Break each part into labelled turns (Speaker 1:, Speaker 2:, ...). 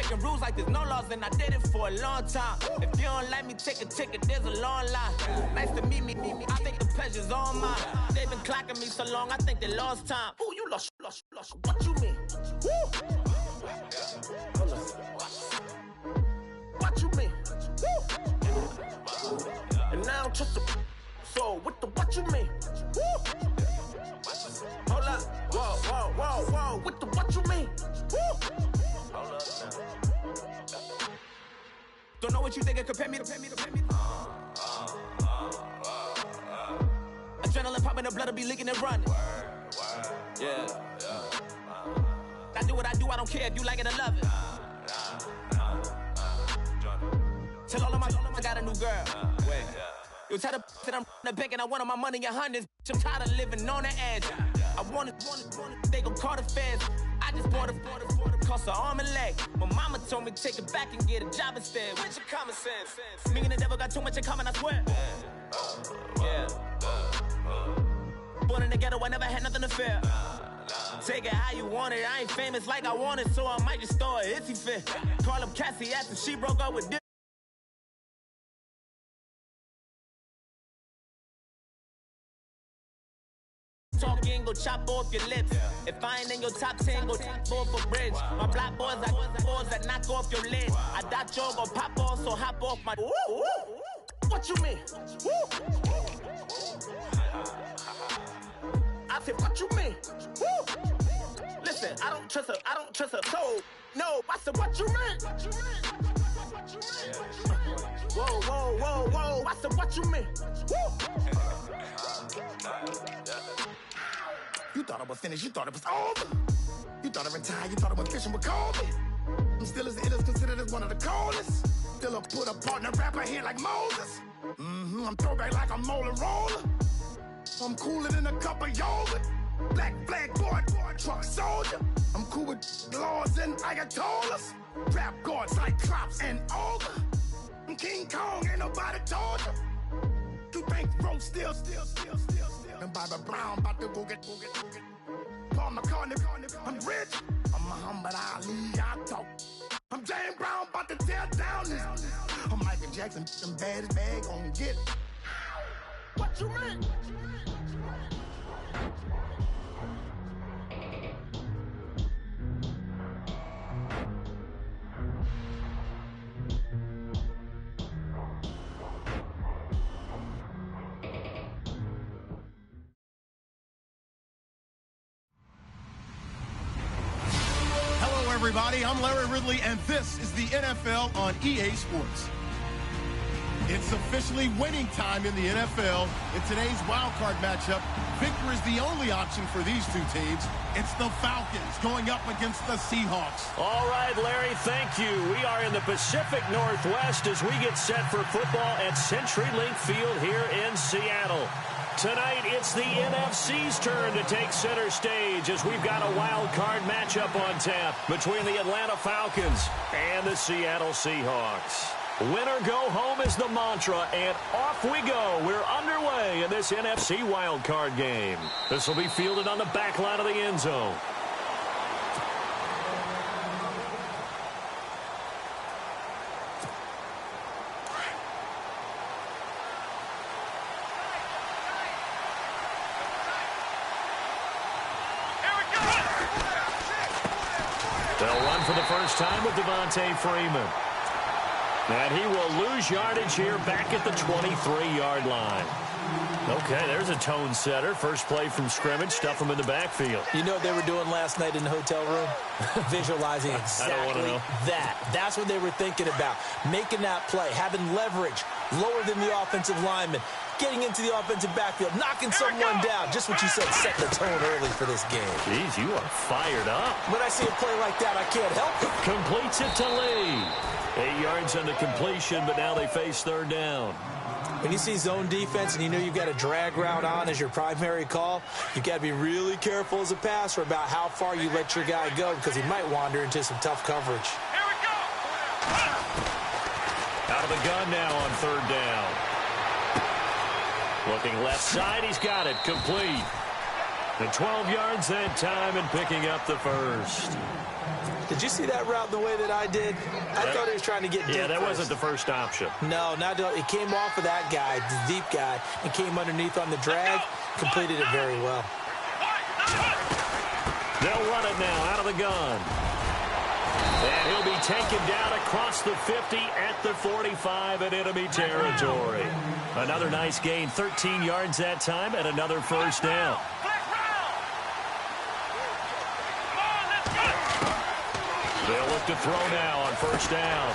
Speaker 1: breaking rules like there's no laws, and I did it for a long time. If you don't like me, take a ticket, there's a long line. Nice to meet me. I think the pleasure's all mine. They've been clocking me so long, I think they lost time. Ooh, you lost. What you mean? Woo! Hold on. What you mean? Woo! And now I'm just a so what you mean? Woo! Hold up. Whoa. What you mean? Woo! Hold up now. Don't know what you think, compare me to. Adrenaline popping, the blood will be leaking and running. Yeah. I do what I do, I don't care if you like it or love it. Tell all of my I got a new girl. Wait. You tell the that I'm the bank and I want all my money in hundreds. I'm tired of living on the edge. I want it, they gon' call the feds. I just bought a cost an arm and leg. My mama told me take it back and get a job instead. Where's your common sense? Me and the devil got too much in common, I swear. Yeah. Born in the ghetto, I never had nothing to fear. Take it how you want it. I ain't famous like I want it, so I might just throw a iffy fit. Call up Cassie after she broke up with this. Talking, go chop off your lips. If I ain't in your top 10, go top 4 for bridge. My black boys, I got boys that knock off your lid. I dot your go pop off, so hop off my. What you mean? I said, what you mean? Listen, I don't trust her. So, no, I said, what you mean? Whoa. I said, what you mean? You thought I was finished, you thought it was over. You thought I retired, you thought I went fishing with Kobe. I'm still as ill as considered as one of the coldest. Still a put a partner rapper here like Moses. I'm throwback like a molar roller. I'm cooler than a cup of yogurt. Black flag boy, truck soldier. I'm cool with laws and Ayatollahs. Rap gods like Cyclops and Ogre. I'm King Kong, ain't nobody told you. You think road still. And Bobby Brown about to go get. Paul McCartney, I'm rich. I'm Muhammad Ali, I talk. I'm James Brown, about to tear down this. I'm Michael Jackson, some baddest bag on get. What you mean?
Speaker 2: Everybody, I'm Larry Ridley, and this is the NFL on EA Sports. It's officially winning time in the NFL. In today's wildcard matchup, victory is the only option for these two teams. It's the Falcons going up against the Seahawks.
Speaker 3: All right, Larry, thank you. We are in the Pacific Northwest as we get set for football at CenturyLink Field here in Seattle. Tonight, it's the NFC's turn to take center stage as we've got a wild card matchup on tap between the Atlanta Falcons and the Seattle Seahawks. Winner go home is the mantra, and off we go. We're underway in this NFC wild card game. This will be fielded on the back line of the end zone. They'll run for the first time with Devontae Freeman. And he will lose yardage here back at the 23-yard line. Okay, there's a tone setter. First play from scrimmage, stuff him in the backfield.
Speaker 4: You know what they were doing last night in the hotel room? Visualizing exactly that. That's what they were thinking about. Making that play, having leverage, lower than the offensive lineman, getting into the offensive backfield, knocking someone down. Just what you said, setting the tone early for this game.
Speaker 3: Jeez, you are fired up.
Speaker 4: When I see a play like that, I can't help it.
Speaker 3: Completes it to Lee. 8 yards on the completion, but now they face third down.
Speaker 4: When you see zone defense and you know you've got a drag route on as your primary call, you've got to be really careful as a passer about how far you let your guy go because he might wander into some tough coverage.
Speaker 3: Here we go. Out of the gun now on third down. Looking left side, he's got it. Complete. And 12 yards that time and picking up the first.
Speaker 4: Did you see that route the way that I did? I thought he was trying to get deep.
Speaker 3: Yeah, that
Speaker 4: first.
Speaker 3: wasn't the first option.
Speaker 4: No, it came off of that guy, the deep guy, and came underneath on the drag. Completed it very well.
Speaker 3: They'll run it now out of the gun. And he'll be taken down across the 50 at the 45 in enemy territory. Another nice gain, 13 yards that time, and another first down. They'll look to throw now on first down.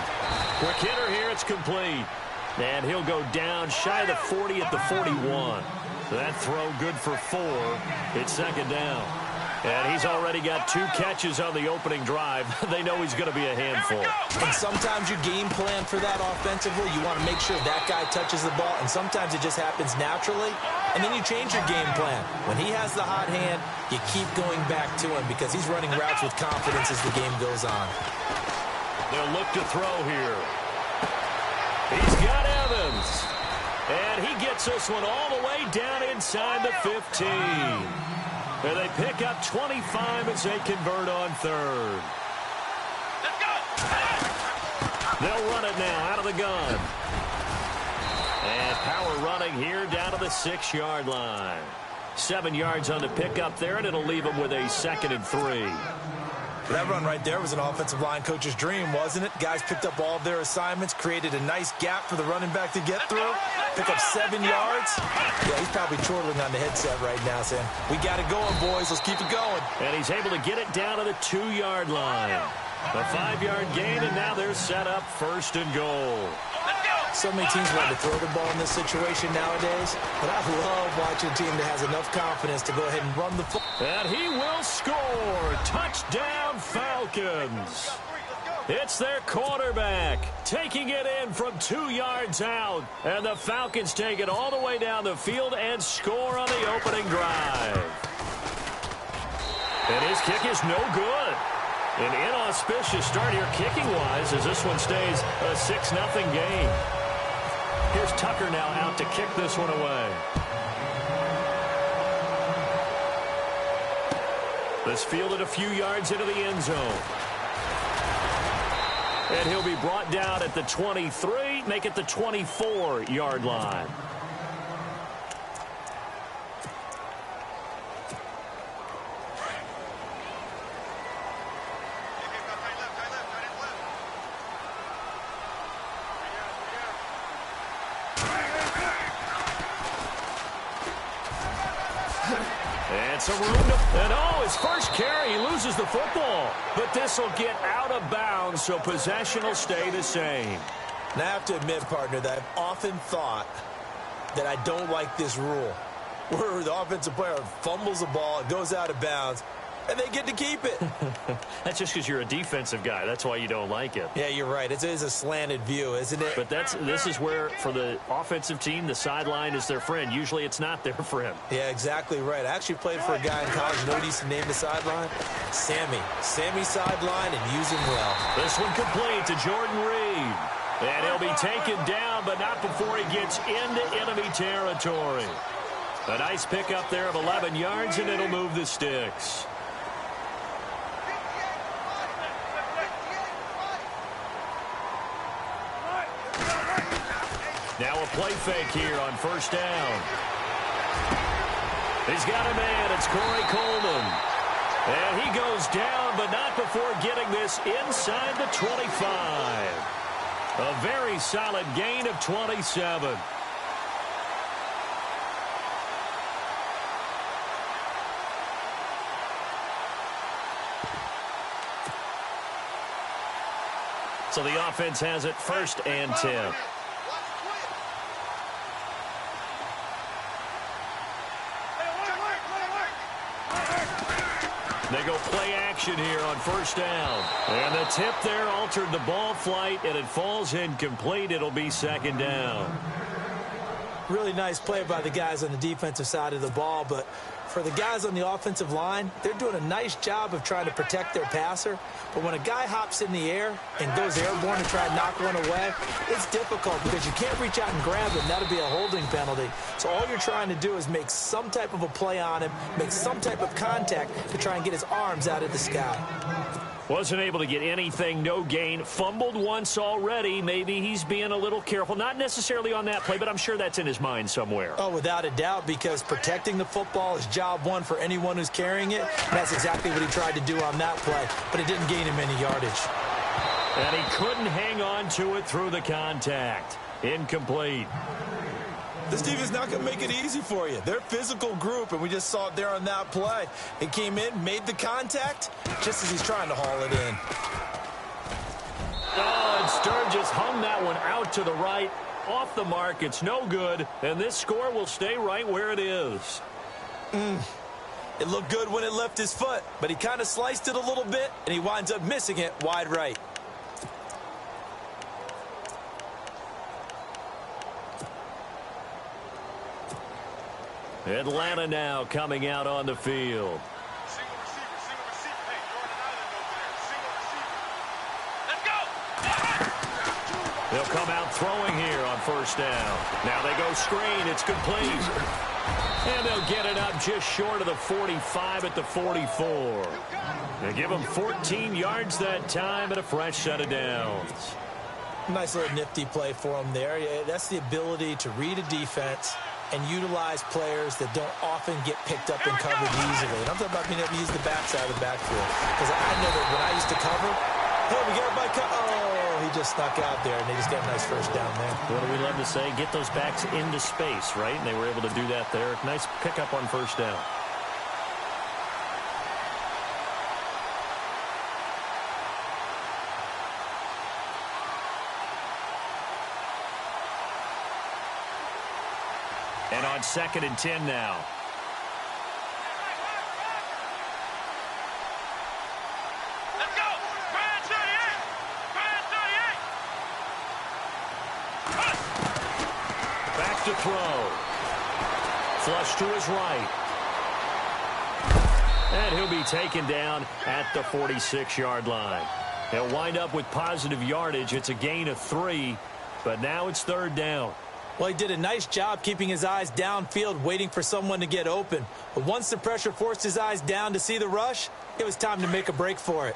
Speaker 3: Quick hitter here, it's complete. And he'll go down shy of the 40 at the 41. That throw good for 4. It's second down. And he's already got 2 catches on the opening drive. They know he's going to be a handful.
Speaker 4: And sometimes you game plan for that offensively. You want to make sure that guy touches the ball, and sometimes it just happens naturally. And then you change your game plan. When he has the hot hand, you keep going back to him because he's running routes with confidence as the game goes on.
Speaker 3: They'll look to throw here. He's got Evans. And he gets this one all the way down inside the 15. And they pick up 25 as they convert on third.
Speaker 1: Let's go!
Speaker 3: They'll run it now out of the gun. And power running here down to the 6-yard line. 7 yards on the pickup there, and it'll leave them with a 2nd and 3.
Speaker 4: That run right there was an offensive line coach's dream, wasn't it? Guys picked up all of their assignments, created a nice gap for the running back to get through, pick up 7 yards. Yeah, he's probably chortling on the headset right now, saying, we got it going, boys. Let's keep it going.
Speaker 3: And he's able to get it down to the 2-yard line. A 5-yard gain, and now they're set up 1st and goal.
Speaker 4: So many teams want to throw the ball in this situation nowadays, but I love watching a team that has enough confidence to go ahead and run the football.
Speaker 3: And he will score. Touchdown, Falcons. It's their quarterback taking it in from 2 yards out. And the Falcons take it all the way down the field and score on the opening drive. And his kick is no good. An inauspicious start here kicking-wise as this one stays a 6-0 game. Here's Tucker now out to kick this one away. This fielded a few yards into the end zone. And he'll be brought down at the 23, make it the 24-yard line. His first carry, he loses the football. But this will get out of bounds, so possession will stay the same.
Speaker 4: And I have to admit, partner, that I've often thought that I don't like this rule, where the offensive player fumbles the ball, it goes out of bounds, and they get to keep it.
Speaker 3: That's just because you're a defensive guy. That's why you don't like it.
Speaker 4: Yeah, you're right. It is a slanted view, isn't it?
Speaker 3: But this is where, for the offensive team, the sideline is their friend. Usually it's not their friend.
Speaker 4: Yeah, exactly right. I actually played for a guy in college. You know what he used to name the sideline? Sammy. Sammy sideline, and use him well.
Speaker 3: This one complete to Jordan Reed. And he'll be taken down, but not before he gets into enemy territory. A nice pickup there of 11 yards, and it'll move the sticks. Now a play fake here on first down. He's got a man. It's Corey Coleman. And he goes down, but not before getting this inside the 25. A very solid gain of 27. So the offense has it 1st and 10. They go play action here on first down. And the tip there altered the ball flight, and it falls incomplete. It'll be 2nd down.
Speaker 4: Really nice play by the guys on the defensive side of the ball, but for the guys on the offensive line, they're doing a nice job of trying to protect their passer. But when a guy hops in the air and goes airborne to try and knock one away, it's difficult because you can't reach out and grab him. That'll be a holding penalty. So all you're trying to do is make some type of a play on him, make some type of contact to try and get his arms out of the sky.
Speaker 3: Wasn't able to get anything, no gain. Fumbled once already. Maybe he's being a little careful. Not necessarily on that play, but I'm sure that's in his mind somewhere.
Speaker 4: Oh, without a doubt, because protecting the football is job one for anyone who's carrying it. And that's exactly what he tried to do on that play, but it didn't gain him any yardage.
Speaker 3: And he couldn't hang on to it through the contact. Incomplete.
Speaker 4: This defense is not going to make it easy for you. They're a physical group, and we just saw it there on that play. It came in, made the contact, just as he's trying to haul it in.
Speaker 3: Oh, and Sturgis hung that one out to the right. Off the mark, it's no good, and this score will stay right where it is.
Speaker 4: It looked good when it left his foot, but he kind of sliced it a little bit, and he winds up missing it wide right.
Speaker 3: Atlanta now coming out on the field.
Speaker 5: Single receiver. Hey, Jordan Island over there. Single receiver. Let's go.
Speaker 3: They'll come out throwing here on first down. Now they go screen. It's complete. And they'll get it up just short of the 45 at the 44. They give them 14 yards that time and a fresh set of downs.
Speaker 4: Nice little nifty play for him there. Yeah, that's the ability to read a defense and utilize players that don't often get picked up and covered easily. And I'm talking about being able to use the backside of the backfield. Because I know that when I used to cover, hey, we got everybody oh, he just snuck out there, and they just got a nice first down there.
Speaker 3: What do we love to say? Get those backs into space, right? And they were able to do that there. Nice pickup on first down. And on 2nd and 10 now.
Speaker 5: Let's go. Brand 38. Brand 38.
Speaker 3: Back to throw. Flush to his right. And he'll be taken down at the 46-yard line. He'll wind up with positive yardage. It's a gain of 3, but now it's 3rd down.
Speaker 4: Well, he did a nice job keeping his eyes downfield, waiting for someone to get open. But once the pressure forced his eyes down to see the rush, it was time to make a break for it.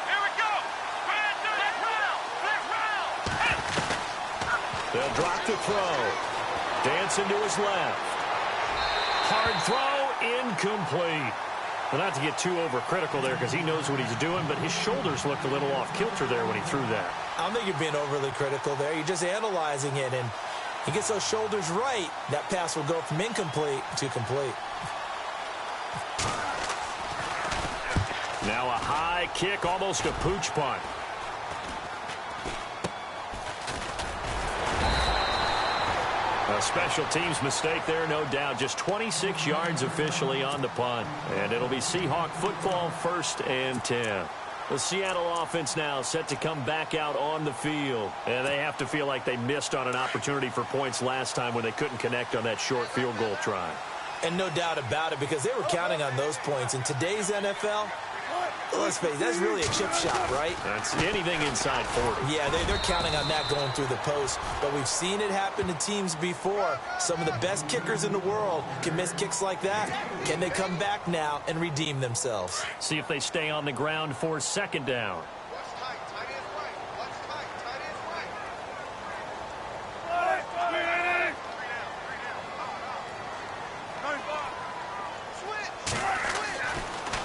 Speaker 5: Here we go. Brand 38.
Speaker 3: They'll drop the throw. Dancing to his left. Hard throw, incomplete. Well, not to get too overcritical there because he knows what he's doing, but his shoulders looked a little off kilter there when he threw that.
Speaker 4: I don't think you're being overly critical there. You're just analyzing it, and he gets those shoulders right. That pass will go from incomplete to complete.
Speaker 3: Now a high kick, almost a pooch punt. A special teams mistake there, no doubt. Just 26 yards officially on the punt. And it'll be Seahawk football, 1st and 10. The Seattle offense now set to come back out on the field. And they have to feel like they missed on an opportunity for points last time when they couldn't connect on that short field goal try.
Speaker 4: And no doubt about it, because they were counting on those points. In today's NFL, let's face it, that's really a chip shot, right?
Speaker 3: That's anything inside 40.
Speaker 4: Yeah, they're counting on that going through the post. But we've seen it happen to teams before. Some of the best kickers in the world can miss kicks like that. Can they come back now and redeem themselves?
Speaker 3: See if they stay on the ground for 2nd down.
Speaker 5: Watch tight. Tight end's right. Watch tight. Tight end's right.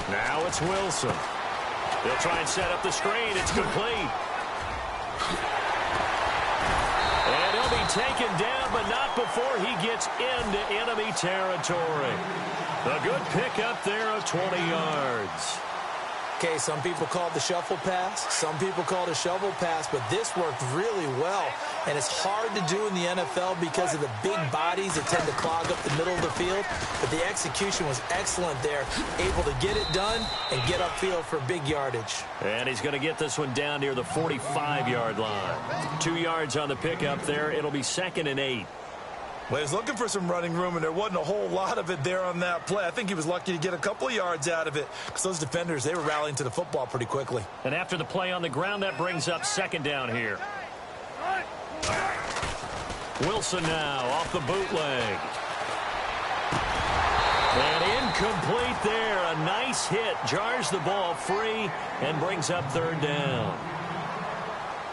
Speaker 3: Now it's Wilson. They'll try and set up the screen. It's complete. And he'll be taken down, but not before he gets into enemy territory. A good pickup there of 20 yards.
Speaker 4: Okay, some people call it the shuffle pass. Some people call it a shovel pass, but this worked really well. And it's hard to do in the NFL because of the big bodies that tend to clog up the middle of the field. But the execution was excellent there, able to get it done and get upfield for big yardage.
Speaker 3: And he's going to get this one down near the 45-yard line. 2 yards on the pickup there. It'll be 2nd and 8.
Speaker 6: Well, he was looking for some running room, and there wasn't a whole lot of it there on that play. I think he was lucky to get a couple of yards out of it because those defenders, they were rallying to the football pretty quickly.
Speaker 3: And after the play on the ground, that brings up 2nd down here. Wilson now off the bootleg. And incomplete there. A nice hit. Jars the ball free and brings up 3rd down.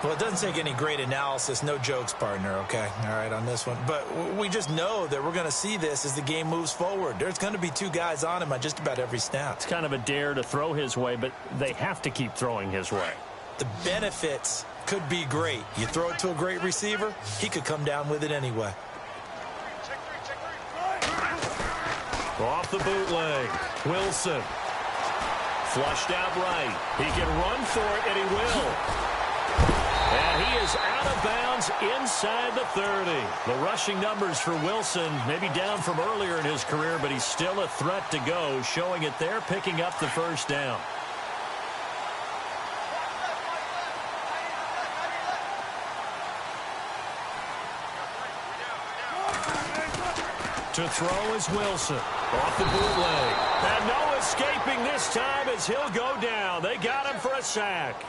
Speaker 4: Well, it doesn't take any great analysis. No jokes, partner, okay? All right, on this one. But we just know that we're going to see this as the game moves forward. There's going to be 2 guys on him on just about every snap.
Speaker 3: It's kind of a dare to throw his way, but they have to keep throwing his way.
Speaker 4: The benefits could be great. You throw it to a great receiver, he could come down with it anyway.
Speaker 3: Off the bootleg. Wilson. Flushed out right. He can run for it, and he will. And he is out of bounds inside the 30. The rushing numbers for Wilson maybe down from earlier in his career, but he's still a threat to go, showing it there, picking up the 1st down. To throw is Wilson. Off the bootleg. And no escaping this time as he'll go down. They got him for a sack.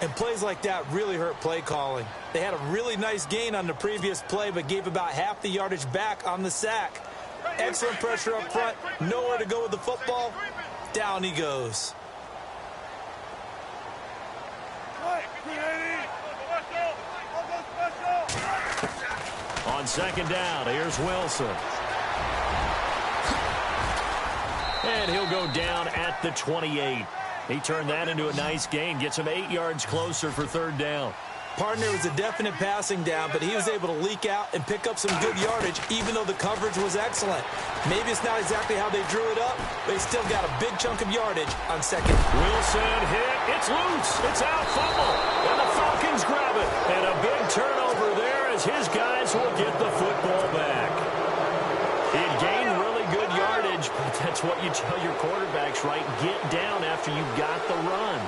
Speaker 4: And plays like that really hurt play calling. They had a really nice gain on the previous play, but gave about half the yardage back on the sack. Excellent pressure up front. Nowhere to go with the football. Down he goes.
Speaker 3: On 2nd down, here's Wilson. And he'll go down at the 28. He turned that into a nice gain, gets him 8 yards closer for 3rd down.
Speaker 4: Partner was a definite passing down, but he was able to leak out and pick up some good yardage, even though the coverage was excellent. Maybe it's not exactly how they drew it up, but he still got a big chunk of yardage on 2nd.
Speaker 3: Wilson hit. It's loose. It's out. Fumble. And the Falcons grab it. And a big turnover there as his guys will get the football back. He had gained really good yardage, but that's what you tell your quarterbacks, right? Get down after you've got the run.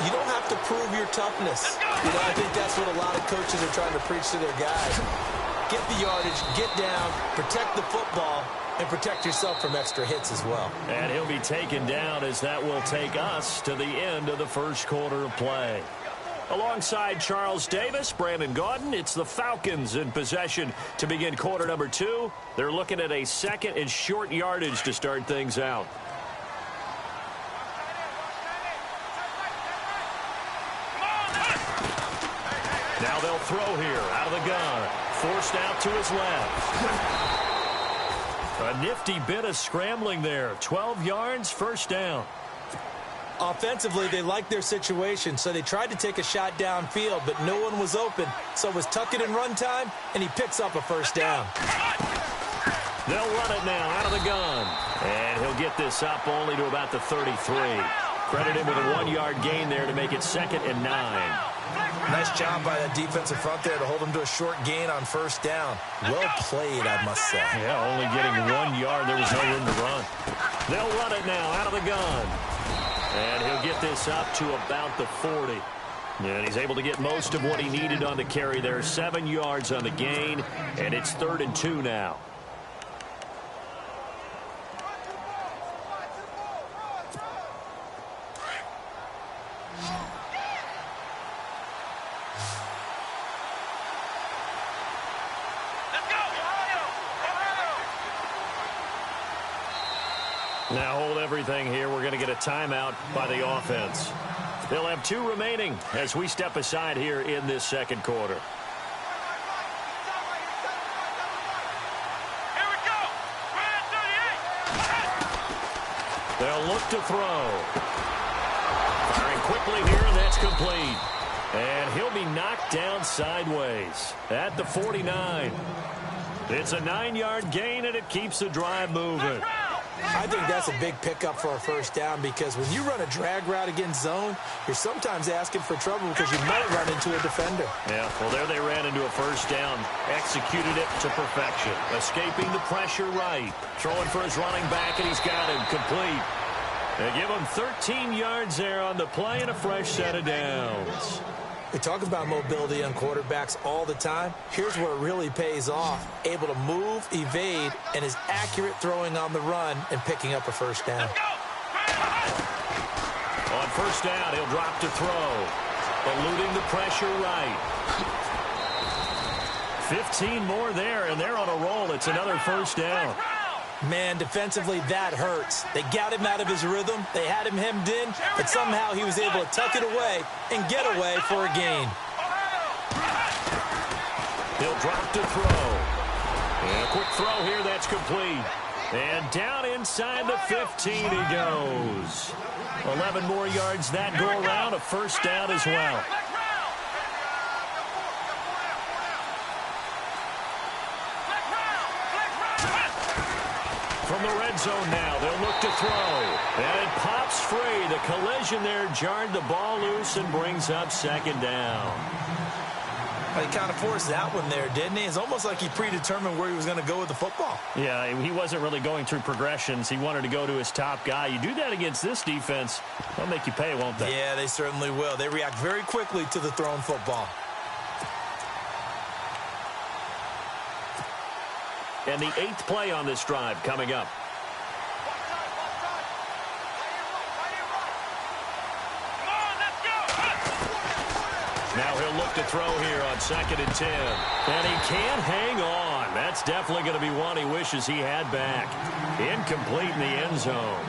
Speaker 4: You don't have to prove your toughness. I think that's what a lot of coaches are trying to preach to their guys. Get the yardage, get down, protect the football, and protect yourself from extra hits as well.
Speaker 3: And he'll be taken down as that will take us to the end of the 1st quarter of play. Alongside Charles Davis, Brandon Gaudin, it's the Falcons in possession to begin quarter number 2. They're looking at a 2nd and short yardage to start things out. Now they'll throw here out of the gun. Forced out to his left. A nifty bit of scrambling there. 12 yards, 1st down.
Speaker 4: Offensively, they liked their situation, so they tried to take a shot downfield, but no one was open. So it was tuck it and run time, and he picks up a 1st down.
Speaker 3: They'll run it now out of the gun. And he'll get this up only to about the 33. Credit him with a 1-yard gain there to make it 2nd and 9.
Speaker 4: Nice job by that defensive front there to hold him to a short gain on 1st down. Well played, I must say.
Speaker 3: Yeah, only getting 1 yard. There was no room to run. They'll run it now out of the gun. And he'll get this up to about the 40. And he's able to get most of what he needed on the carry there. 7 yards on the gain, and it's 3rd and 2 now. Now hold everything here. We're going to get a timeout by the offense. They'll have 2 remaining as we step aside here in this 2nd quarter.
Speaker 5: Here we go.
Speaker 3: They'll look to throw. Firing quickly here, and that's complete. And he'll be knocked down sideways at the 49. It's a 9-yard gain, and it keeps the drive moving.
Speaker 4: I think that's a big pickup for a first down because when you run a drag route against zone, you're sometimes asking for trouble because you might run into a defender.
Speaker 3: Yeah, well, there they ran into a first down. Executed it to perfection. Escaping the pressure right. Throwing for his running back, and he's got him complete. They give him 13 yards there on the play and a fresh set of downs.
Speaker 4: We talk about mobility on quarterbacks all the time. Here's where it really pays off. Able to move, evade, and is accurate throwing on the run and picking up a first down.
Speaker 3: On first down, he'll drop to throw. Eluding the pressure right. 15 more there, and they're on a roll. It's another first down.
Speaker 4: Man, defensively, that hurts. They got him out of his rhythm. They had him hemmed in, but somehow he was able to tuck it away and get away for a gain.
Speaker 3: He'll drop to throw. And a quick throw here, that's complete. And down inside the 15 he goes. 11 more yards that go around, a first down as well. From the red zone now, they'll look to throw. And it pops free. The collision there jarred the ball loose and brings up second down.
Speaker 6: He kind of forced that one there, didn't he? It's almost like he predetermined where he was going to go with the football.
Speaker 3: Yeah, he wasn't really going through progressions. He wanted to go to his top guy. You do that against this defense, they'll make you pay, won't they?
Speaker 6: Yeah, they certainly will. They react very quickly to the thrown football.
Speaker 3: And the 8th play on this drive coming up. Now he'll look to throw here on 2nd and 10. And he can't hang on. That's definitely going to be one he wishes he had back. Incomplete in the end zone.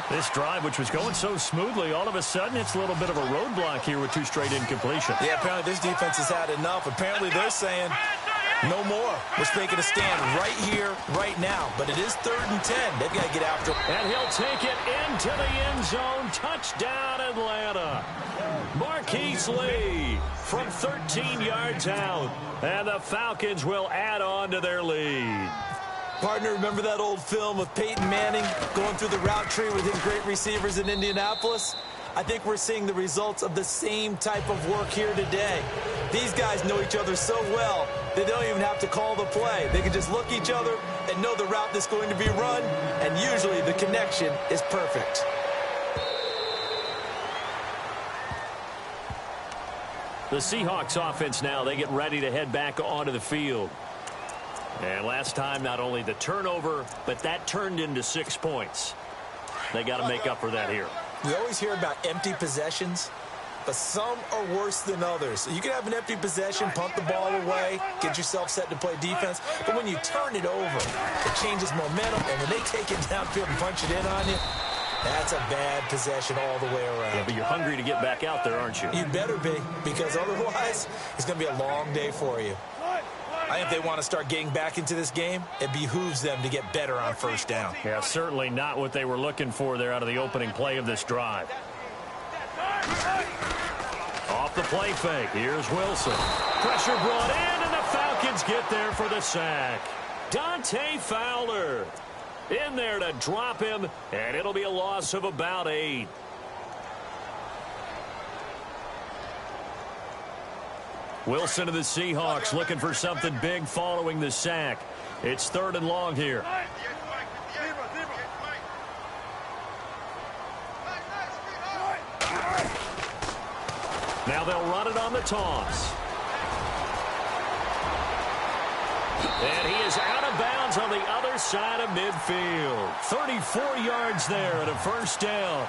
Speaker 3: This drive, which was going so smoothly, all of a sudden it's a little bit of a roadblock here with 2 straight incompletions.
Speaker 6: Yeah, apparently this defense has had enough. Apparently they're saying no more. We're making a stand right here, right now. But it is 3rd and 10. They've got to get after it.
Speaker 3: And he'll take it into the end zone. Touchdown, Atlanta. Marquise Lee from 13 yards out. And the Falcons will add on to their lead.
Speaker 4: Partner, remember that old film of Peyton Manning going through the route tree with his great receivers in Indianapolis? I think we're seeing the results of the same type of work here today. These guys know each other so well, they don't even have to call the play. They can just look each other and know the route that's going to be run, and usually the connection is perfect.
Speaker 3: The Seahawks offense now, they get ready to head back onto the field. And last time, not only the turnover, but that turned into 6 points. They got to make up for that here.
Speaker 4: We always hear about empty possessions, but some are worse than others. You can have an empty possession, punt the ball away, get yourself set to play defense, but when you turn it over, it changes momentum, and when they take it downfield and punch it in on you, that's a bad possession all the way around.
Speaker 3: Yeah, but you're hungry to get back out there, aren't you?
Speaker 4: You better be, because otherwise, it's going to be a long day for you.
Speaker 6: I think if they want to start getting back into this game, it behooves them to get better on first down.
Speaker 3: Yeah, certainly not what they were looking for there out of the opening play of this drive. Off the play fake, here's Wilson. Pressure brought in, and the Falcons get there for the sack. Dante Fowler in there to drop him, and it'll be a loss of about 8. Wilson of the Seahawks looking for something big following the sack. It's 3rd and long here. Now they'll run it on the toss. And he is out of bounds on the other side of midfield. 34 yards there and a first down.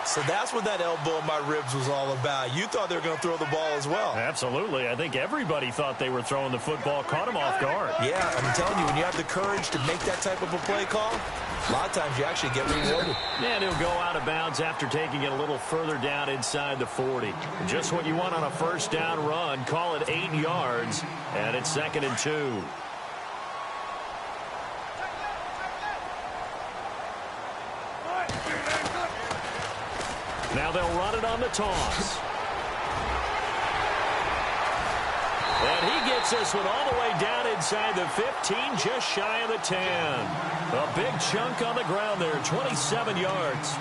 Speaker 6: So that's what that elbow in my ribs was all about. You thought they were going to throw the ball as well.
Speaker 3: Absolutely. I think everybody thought they were throwing the football, caught him off guard.
Speaker 6: Yeah, I'm telling you, when you have the courage to make that type of a play call, a lot of times you actually get rewarded.
Speaker 3: And he'll go out of bounds after taking it a little further down inside the 40. Just what you want on a first down run. Call it 8 yards, and it's 2nd and 2. Now they'll run it on the toss. And he gets this one all the way down inside the 15, just shy of the 10. A big chunk on the ground there, 27 yards.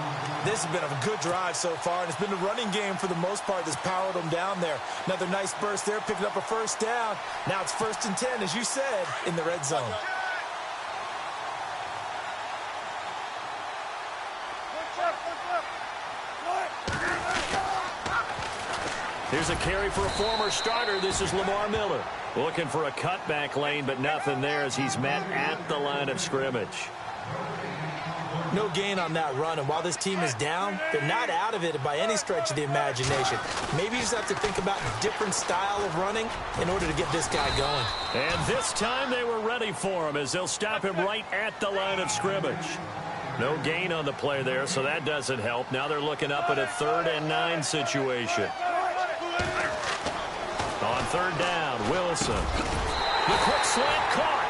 Speaker 6: This has been a good drive so far, and it's been the running game for the most part that's powered them down there. Another nice burst there, picking up a first down. Now it's 1st and 10, as you said, in the red zone.
Speaker 3: Here's a carry for a former starter. This is Lamar Miller. Looking for a cutback lane, but nothing there as he's met at the line of scrimmage.
Speaker 4: No gain on that run, and while this team is down, they're not out of it by any stretch of the imagination. Maybe you just have to think about a different style of running in order to get this guy going.
Speaker 3: And this time they were ready for him as they'll stop him right at the line of scrimmage. No gain on the play there, so that doesn't help. Now they're looking up at a 3rd and 9 situation. On 3rd down, Wilson. The quick slant caught.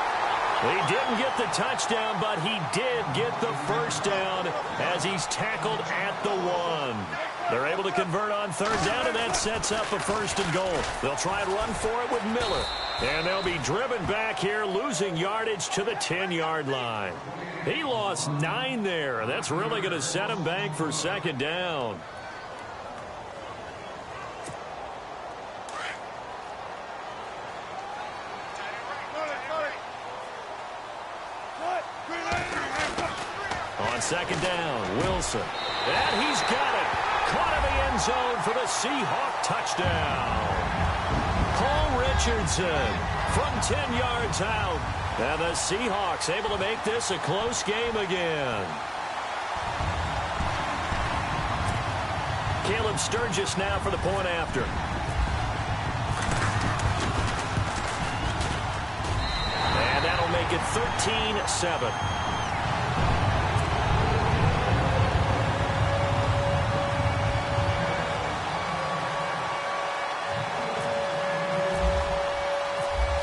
Speaker 3: He didn't get the touchdown, but he did get the first down as he's tackled at the 1. They're able to convert on 3rd down, and that sets up a 1st and goal. They'll try and run for it with Miller. And they'll be driven back here, losing yardage to the 10-yard line. He lost 9 there. That's really going to set him back for 2nd down. On 2nd down, Wilson. And he's got it. Caught in the end zone for the Seahawk touchdown. Paul Richardson from 10 yards out. And the Seahawks able to make this a close game again. Caleb Sturgis now for the point after. And that'll make it 13-7.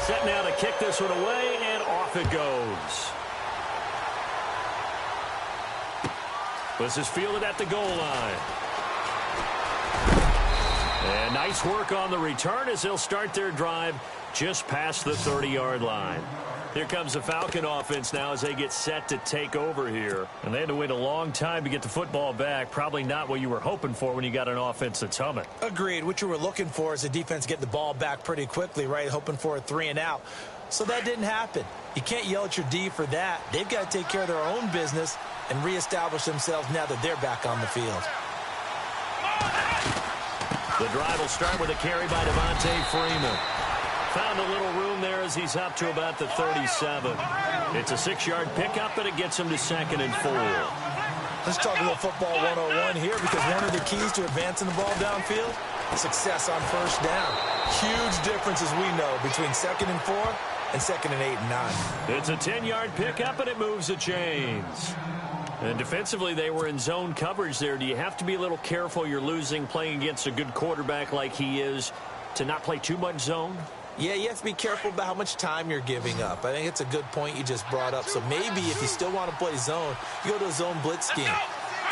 Speaker 3: Set now to kick this one away, and off it goes. This is fielded at the goal line. And nice work on the return as they'll start their drive just past the 30-yard line. Here comes the Falcon offense now as they get set to take over here. And they had to wait a long time to get the football back. Probably not what you were hoping for when you got an offense that's humming.
Speaker 4: Agreed. What you were looking for is the defense get the ball back pretty quickly, right? Hoping for a 3 and out. So that didn't happen. You can't yell at your D for that. They've got to take care of their own business and reestablish themselves now that they're back on the field.
Speaker 3: The drive will start with a carry by Devontae Freeman. Found a little room there as he's up to about the 37. It's a 6-yard pickup, and it gets him to 2nd and 4.
Speaker 6: Let's talk a little football 101 here, because one of the keys to advancing the ball downfield, success on 1st down. Huge difference, as we know, between 2nd and 4 and 2nd and 8 and 9.
Speaker 3: It's a 10-yard pickup, and it moves the chains. And defensively, they were in zone coverage there. Do you have to be a little careful? You're losing playing against a good quarterback like he is to not play too much zone?
Speaker 4: Yeah, you have to be careful about how much time you're giving up. I think it's a good point you just brought up. So maybe if you still want to play zone, you go to a zone blitz scheme.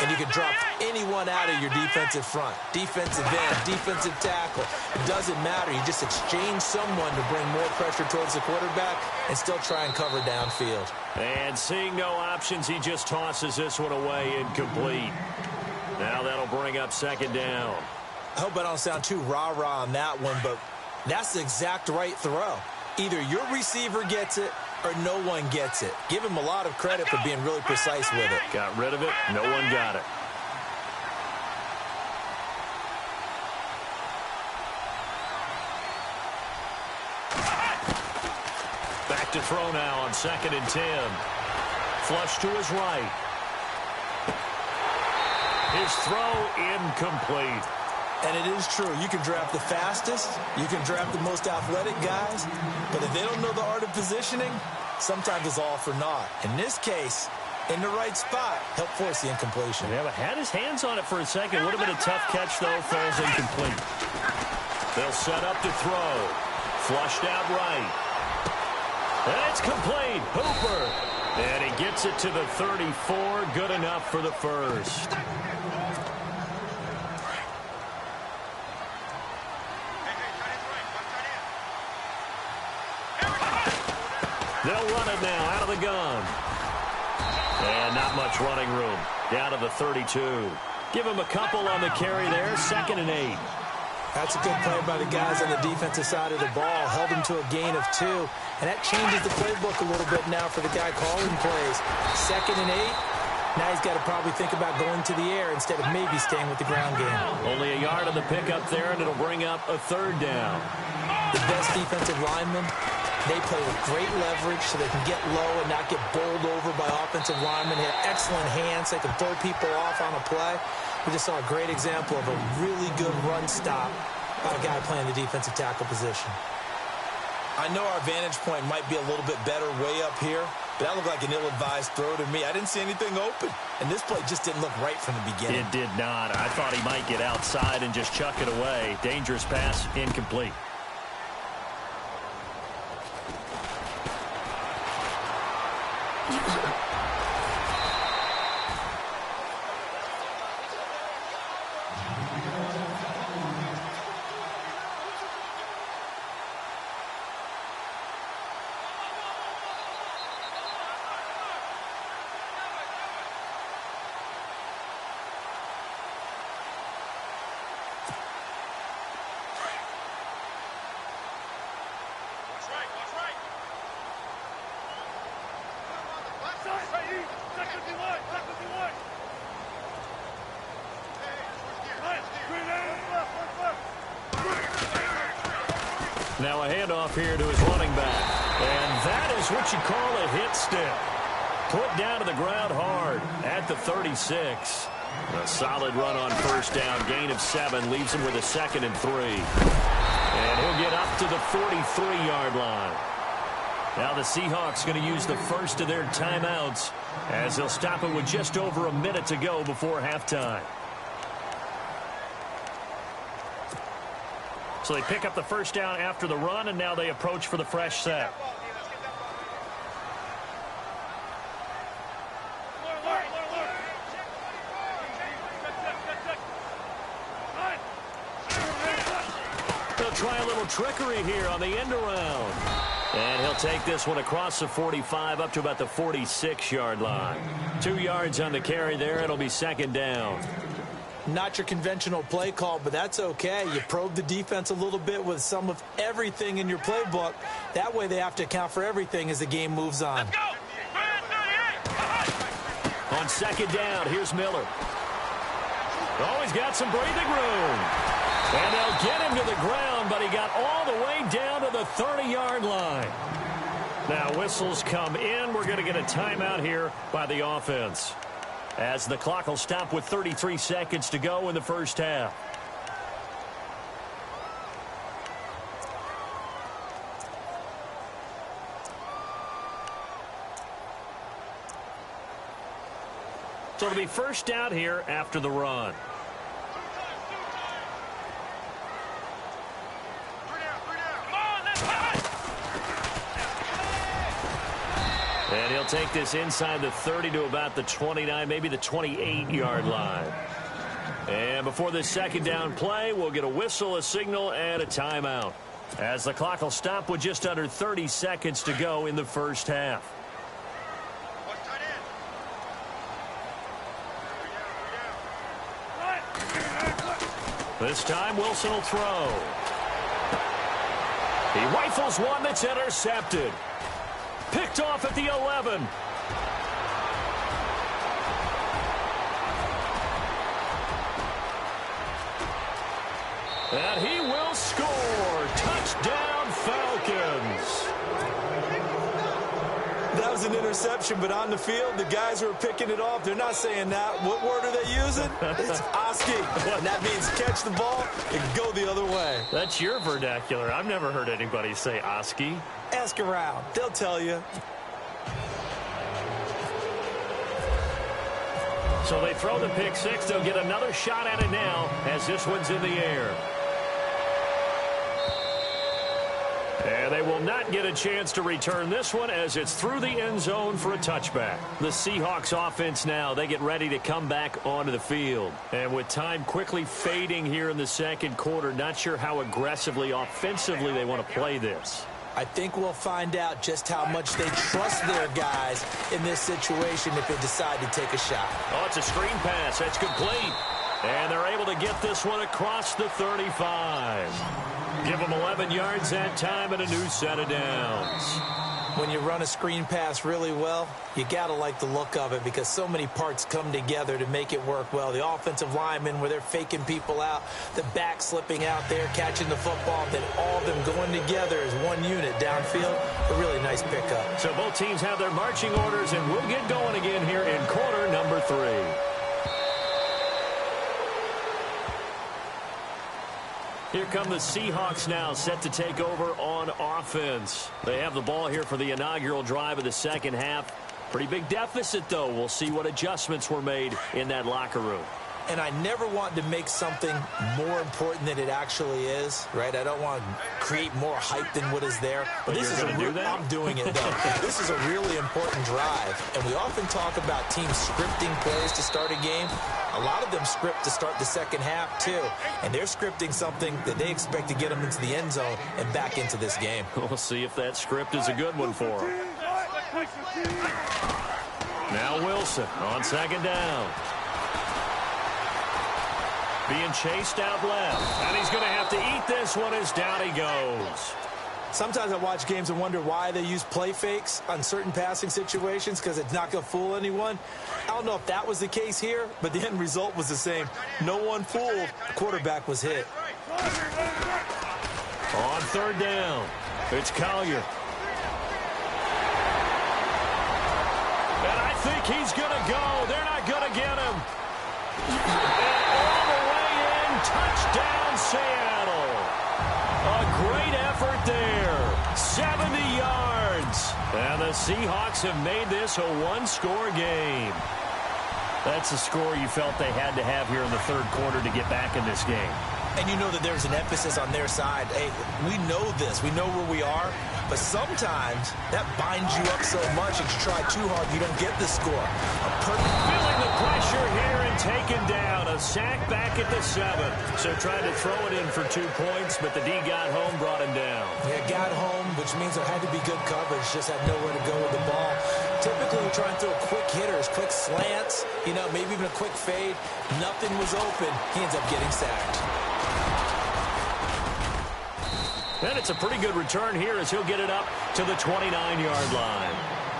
Speaker 4: And you can drop anyone out of your defensive front. Defensive end, defensive tackle. It doesn't matter. You just exchange someone to bring more pressure towards the quarterback and still try and cover downfield.
Speaker 3: And seeing no options, he just tosses this one away incomplete. Now that'll bring up 2nd down.
Speaker 4: I hope I don't sound too rah-rah on that one, but that's the exact right throw. Either your receiver gets it or no one gets it. Give him a lot of credit for being really precise with it.
Speaker 3: Got rid of it. No one got it. Back to throw now on 2nd and 10. Flush to his right. His throw incomplete.
Speaker 4: And it is true. You can draft the fastest. You can draft the most athletic guys. But if they don't know the art of positioning, sometimes it's all for naught. In this case, in the right spot, help force the incompletion.
Speaker 3: Yeah, but had his hands on it for a second. Would have been a tough catch, though. Falls incomplete. They'll set up to throw. Flushed out right. And it's complete. Hooper. And he gets it to the 34. Good enough for the first. They'll run it now out of the gun. And not much running room. Down to the 32. Give him a couple on the carry there. 2nd and 8.
Speaker 4: That's a good play by the guys on the defensive side of the ball. Held him to a gain of 2. And that changes the playbook a little bit now for the guy calling plays. 2nd and 8. Now he's got to probably think about going to the air instead of maybe staying with the ground game.
Speaker 3: Only a yard on the pickup there, and it'll bring up a 3rd down.
Speaker 4: The best defensive linemen, they play with great leverage so they can get low and not get bowled over by offensive linemen. They have excellent hands. They can throw people off on a play. We just saw a great example of a really good run stop by a guy playing the defensive tackle position.
Speaker 6: I know our vantage point might be a little bit better way up here, but that looked like an ill-advised throw to me. I didn't see anything open, and this play just didn't look right from the beginning.
Speaker 3: It did not. I thought he might get outside and just chuck it away. Dangerous pass, incomplete. Now a handoff here to his running back. And that is what you call a hit step. Put down to the ground hard at the 36. A solid run on 1st down. Gain of 7 leaves him with a 2nd and 3. And he'll get up to the 43-yard line. Now the Seahawks going to use the first of their timeouts as they'll stop it with just over a minute to go before halftime. So they pick up the 1st down after the run, and now they approach for the fresh set. They'll try a little trickery here on the end around. And he'll take this one across the 45 up to about the 46-yard line. 2 yards on the carry there. It'll be 2nd down.
Speaker 4: Not your conventional play call, but that's okay. You probe the defense a little bit with some of everything in your playbook. That way they have to account for everything as the game moves on.
Speaker 5: Let's go.
Speaker 3: On 2nd down, here's Miller. Oh, he's got some breathing room. And they'll get him to the ground, but he got all the way down to the 30-yard line. Now whistles come in. We're going to get a timeout here by the offense, as the clock will stop with 33 seconds to go in the 1st half. So it'll be 1st down here after the run. And he'll take this inside the 30 to about the 29, maybe the 28-yard line. And before this 2nd down play, we'll get a whistle, a signal, and a timeout, as the clock will stop with just under 30 seconds to go in the 1st half. This time, Wilson will throw. He rifles one that's intercepted. Picked off at the 11. And he will score. Touchdown, Falcons.
Speaker 6: That was an interception, but on the field, the guys who are picking it off, they're not saying that. What word are they using? It's Oski. And that means catch the ball and go the other way.
Speaker 3: That's your vernacular. I've never heard anybody say Oski.
Speaker 6: Ask around. They'll tell you.
Speaker 3: So they throw the pick 6. They'll get another shot at it now as this one's in the air. And they will not get a chance to return this one as it's through the end zone for a touchback. The Seahawks offense now, they get ready to come back onto the field. And with time quickly fading here in the 2nd quarter, not sure how aggressively, offensively they want to play this.
Speaker 4: I think we'll find out just how much they trust their guys in this situation if they decide to take a shot.
Speaker 3: Oh, it's a screen pass. That's complete. And they're able to get this one across the 35. Give them 11 yards that time and a new set of downs.
Speaker 4: When you run a screen pass really well, you got to like the look of it because so many parts come together to make it work well. The offensive linemen where they're faking people out, the back slipping out there, catching the football, then all of them going together as one unit downfield. A really nice pickup.
Speaker 3: So both teams have their marching orders, and we'll get going again here in quarter number 3. Here come the Seahawks now, set to take over on offense. They have the ball here for the inaugural drive of the second half. Pretty big deficit, though. We'll see what adjustments were made in that locker room.
Speaker 4: And I never want to make something more important than it actually is, right? I don't want to create more hype than what is there. But this is I'm doing it, though. This is a really important drive. And we often talk about teams scripting plays to start a game. A lot of them script to start the second half, too. And they're scripting something that they expect to get them into the end zone and back into this game.
Speaker 3: We'll see if that script is a good one for them. Now Wilson on second down. Being chased out left. And he's going to have to eat this one as down he goes.
Speaker 4: Sometimes I watch games and wonder why they use play fakes on certain passing situations because it's not going to fool anyone. I don't know if that was the case here, but the end result was the same. No one fooled. The quarterback was hit.
Speaker 3: On third down, it's Collier. And I think he's going to go. They're not going to get him. And all the way in, touchdown Seattle. A great effort there. 70 yards. And the Seahawks have made this a one-score game. That's a score you felt they had to have here in the third quarter to get back in this game.
Speaker 4: And you know that there's an emphasis on their side. Hey, we know this. We know where we are. But sometimes that binds you up so much that you try too hard, you don't get the score.
Speaker 3: Feeling the pressure here and taken down. A sack back at the 7. So tried to throw it in for 2 points, but the D got home, brought him down.
Speaker 4: Yeah, got home, which means there had to be good coverage. Just had nowhere to go with the ball. Typically, we try and throw quick hitters, quick slants, you know, maybe even a quick fade. Nothing was open. He ends up getting sacked.
Speaker 3: And it's a pretty good return here as he'll get it up to the 29-yard line.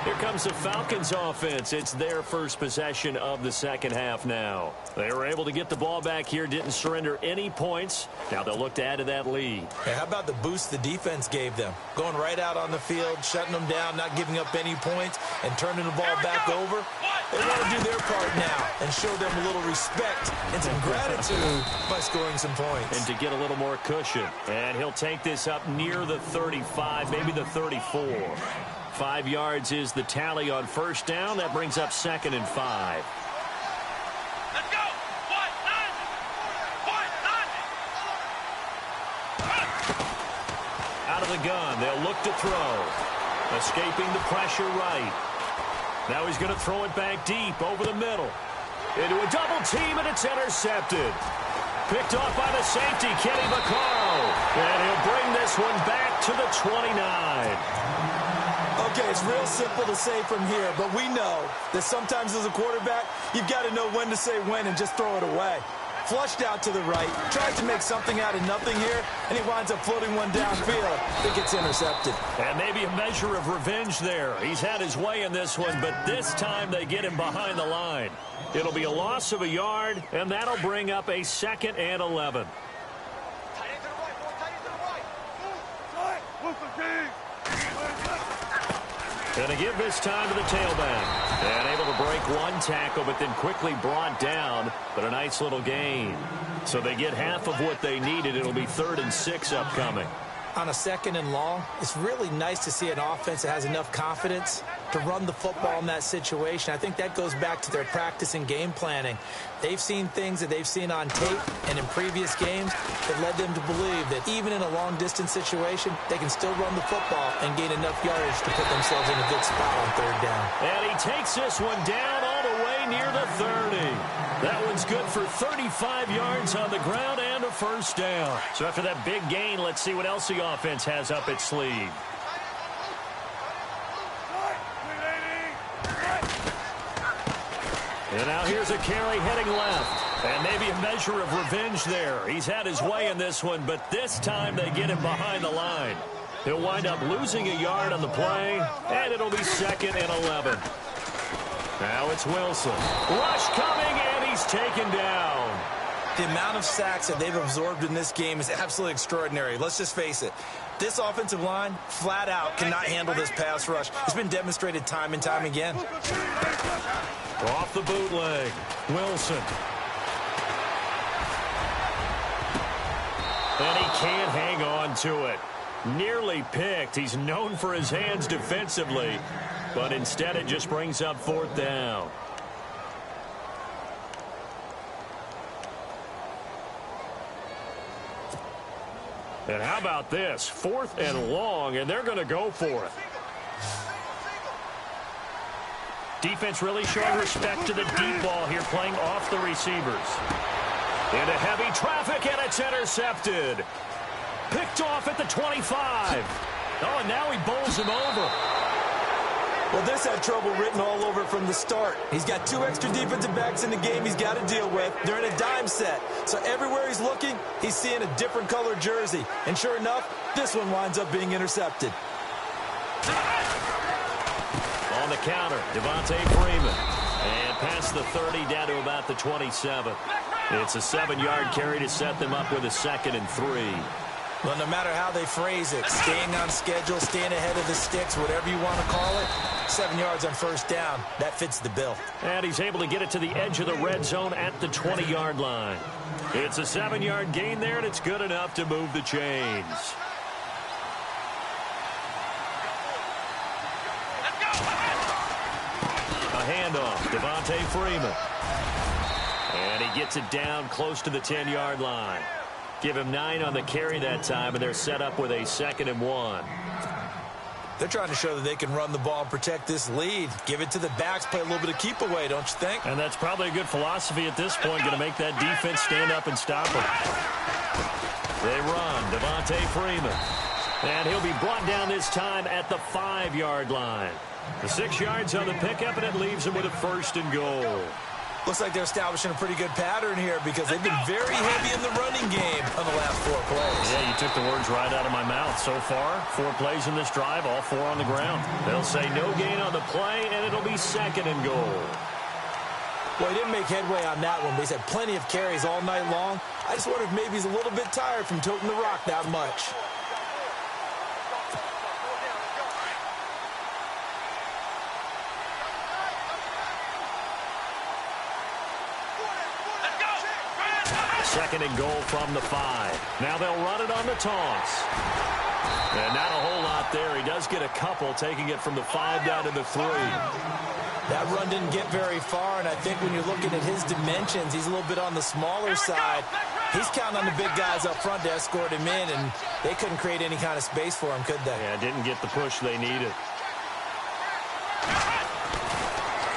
Speaker 3: Here comes the Falcons offense. It's their first possession of the second half now. They were able to get the ball back here, didn't surrender any points. Now they'll look to add to that lead.
Speaker 4: Hey, how about the boost the defense gave them? Going right out on the field, shutting them down, not giving up any points, and turning the ball back over. They want to do their part now and show them a little respect and some gratitude by scoring some points.
Speaker 3: And to get a little more cushion. And he'll take this up near the 35, maybe the 34. 5 yards is the tally on first down. That brings up 2nd and 5.
Speaker 5: Let's go!
Speaker 3: Out of the gun, they'll look to throw. Escaping the pressure right. Now he's going to throw it back deep over the middle. Into a double team, and it's intercepted. Picked off by the safety, Kenny Vaccaro. And he'll bring this one back to the 29.
Speaker 4: Okay, it's real simple to say from here, but we know that sometimes as a quarterback, you've got to know when to say when and just throw it away. Flushed out to the right, tries to make something out of nothing here, and he winds up floating one downfield. It gets intercepted.
Speaker 3: And maybe a measure of revenge there. He's had his way in this one, but this time they get him behind the line. It'll be a loss of a yard, and that'll bring up a 2nd and 11. Going to give this time to the tailback. And able to break one tackle, but then quickly brought down. But a nice little gain. So they get half of what they needed. It'll be 3rd and 6 upcoming.
Speaker 4: On a 2nd and long, it's really nice to see an offense that has enough confidence to run the football in that situation. I think that goes back to their practice and game planning. They've seen things that they've seen on tape and in previous games that led them to believe that even in a long-distance situation, they can still run the football and gain enough yardage to put themselves in a good spot on 3rd down.
Speaker 3: And he takes this one down all the way near the 30. That one's good for 35 yards on the ground and a 1st down. So after that big gain, let's see what else the offense has up its sleeve. And now here's a carry heading left. And maybe a measure of revenge there. He's had his way in this one, but this time they get him behind the line. He'll wind up losing a yard on the play, and it'll be 2nd and 11. Now it's Wilson. Rush coming, and he's taken down.
Speaker 4: The amount of sacks that they've absorbed in this game is absolutely extraordinary. Let's just face it. This offensive line, flat out, cannot handle this pass rush. It's been demonstrated time and time again.
Speaker 3: Off the bootleg, Wilson. And he can't hang on to it. Nearly picked. He's known for his hands defensively, but instead it just brings up 4th down. And how about this? 4th and long, and they're going to go for it. Defense really showing respect to the deep ball here, playing off the receivers. Into heavy traffic, and it's intercepted. Picked off at the 25. Oh, and now he bowls him over.
Speaker 4: Well, this had trouble written all over from the start. He's got 2 extra defensive backs in the game he's got to deal with. They're in a dime set. So everywhere he's looking, he's seeing a different color jersey. And sure enough, this one winds up being intercepted.
Speaker 3: On the counter, Devontae Freeman. And past the 30 down to about the 27. It's a 7-yard carry to set them up with a 2nd and 3.
Speaker 4: Well, no matter how they phrase it, staying on schedule, staying ahead of the sticks, whatever you want to call it, 7 yards on 1st down, that fits the bill.
Speaker 3: And he's able to get it to the edge of the red zone at the 20-yard line. It's a 7-yard gain there, and it's good enough to move the chains. A handoff, Devontae Freeman. And he gets it down close to the 10-yard line. Give him 9 on the carry that time, and they're set up with a 2nd and 1.
Speaker 4: They're trying to show that they can run the ball and protect this lead. Give it to the backs, play a little bit of keep away, don't you think?
Speaker 3: And that's probably a good philosophy at this point, going to make that defense stand up and stop them. They run, Devontae Freeman. And he'll be brought down this time at the 5-yard line. The 6 yards on the pickup, and it leaves him with a 1st and goal.
Speaker 4: Looks like they're establishing a pretty good pattern here because they've been very heavy in the running game on the last 4 plays.
Speaker 3: Yeah, you took the words right out of my mouth. So far, 4 plays in this drive, all 4 on the ground. They'll say no gain on the play, and it'll be 2nd and goal.
Speaker 4: Well, he didn't make headway on that one, but he's had plenty of carries all night long. I just wonder if maybe he's a little bit tired from toting the rock that much.
Speaker 3: Second and goal from the 5. Now they'll run it on the toss. And not a whole lot there. He does get a couple, taking it from the 5 down to the 3.
Speaker 4: That run didn't get very far, and I think when you're looking at his dimensions, he's a little bit on the smaller side. He's counting on the big guys up front to escort him in, and they couldn't create any kind of space for him, could they?
Speaker 3: Yeah, didn't get the push they needed.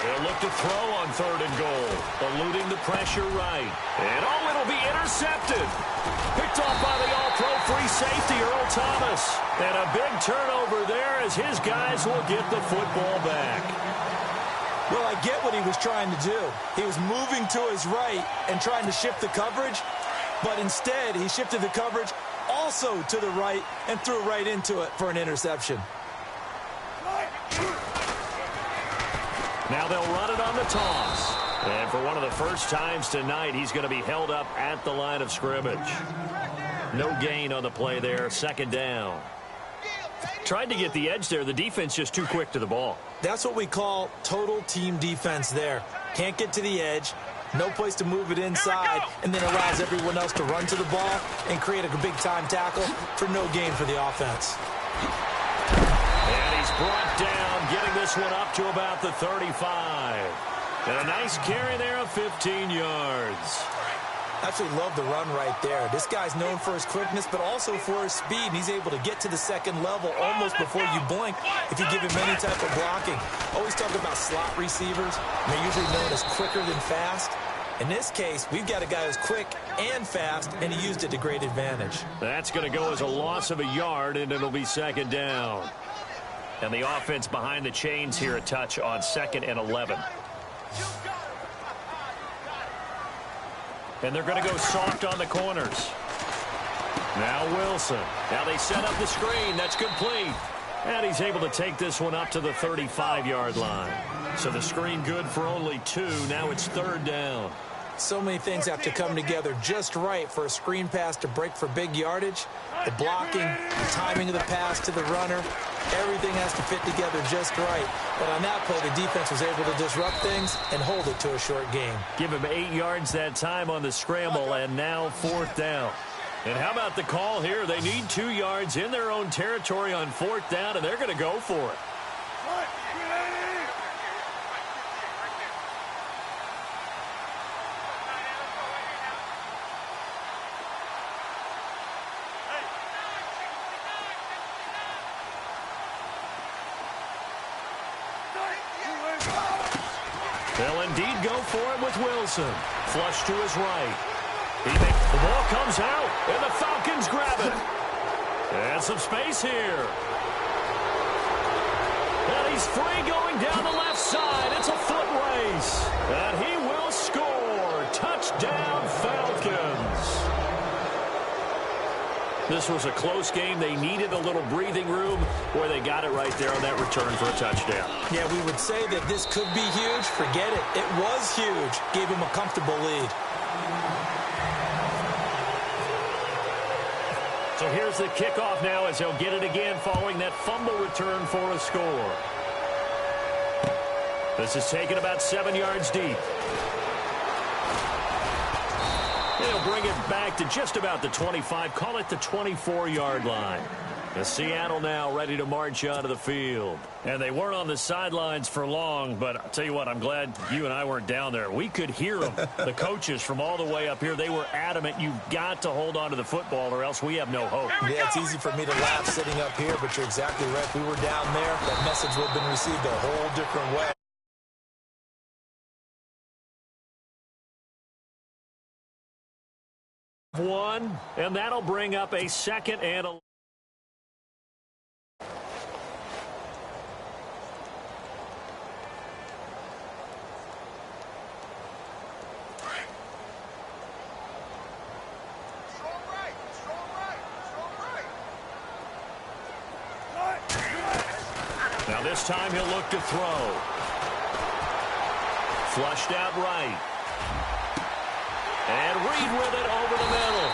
Speaker 3: They'll look to throw on 3rd and goal, eluding the pressure right. And, oh, it'll be intercepted. Picked off by the all-pro free safety, Earl Thomas. And a big turnover there as his guys will get the football back.
Speaker 4: Well, I get what he was trying to do. He was moving to his right and trying to shift the coverage, but instead he shifted the coverage also to the right and threw right into it for an interception.
Speaker 3: Now they'll run it on the toss. And for one of the first times tonight, he's going to be held up at the line of scrimmage. No gain on the play there, 2nd down. Tried to get the edge there. The defense just too quick to the ball.
Speaker 4: That's what we call total team defense there. Can't get to the edge, no place to move it inside, and then allows everyone else to run to the ball and create a big-time tackle for no gain for the offense.
Speaker 3: And he's brought down, getting this one up to about the 35. And a nice carry there of 15 yards.
Speaker 4: Absolutely love the run right there. This guy's known for his quickness, but also for his speed, and he's able to get to the 2nd level almost before you blink if you give him any type of blocking. Always talk about slot receivers. They're usually known as quicker than fast. In this case, we've got a guy who's quick and fast, and he used it to great advantage.
Speaker 3: That's going to go as a loss of a yard, and it'll be 2nd down. And the offense behind the chains here a touch on 2nd and 11. And they're going to go soft on the corners. Now Wilson. Now they set up the screen. That's complete. And he's able to take this one up to the 35-yard line. So the screen good for only 2. Now it's 3rd down.
Speaker 4: So many things have to come together just right for a screen pass to break for big yardage. The blocking, the timing of the pass to the runner, everything has to fit together just right. But on that play, the defense was able to disrupt things and hold it to a short game.
Speaker 3: Give him 8 yards that time on the scramble, and now 4th down. And how about the call here? They need 2 yards in their own territory on 4th down, and they're going to go for it. They'll indeed go for it with Wilson. Flush to his right. The ball comes out, and the Falcons grab it. And some space here. And he's free going down the left side. It's a foot race. And he will score. Touchdown, Falcons. This was a close game. They needed a little breathing room where they got it right there on that return for a touchdown.
Speaker 4: Yeah, we would say that this could be huge. Forget it. It was huge. Gave him a comfortable lead.
Speaker 3: So here's the kickoff now as he'll get it again following that fumble return for a score. This is taken about 7 yards deep. They'll bring it back to just about the 25, call it the 24-yard line. And Seattle now ready to march onto the field. And they weren't on the sidelines for long, but I'll tell you what, I'm glad you and I weren't down there. We could hear them, the coaches from all the way up here. They were adamant, you've got to hold on to the football or else we have no hope.
Speaker 4: Yeah, it's easy for me to laugh sitting up here, but you're exactly right. If we were down there, that message would have been received a whole different way.
Speaker 3: One, and that'll bring up a 2nd and a... Now this time he'll look to throw. Flushed out right. And Reed with it over the middle.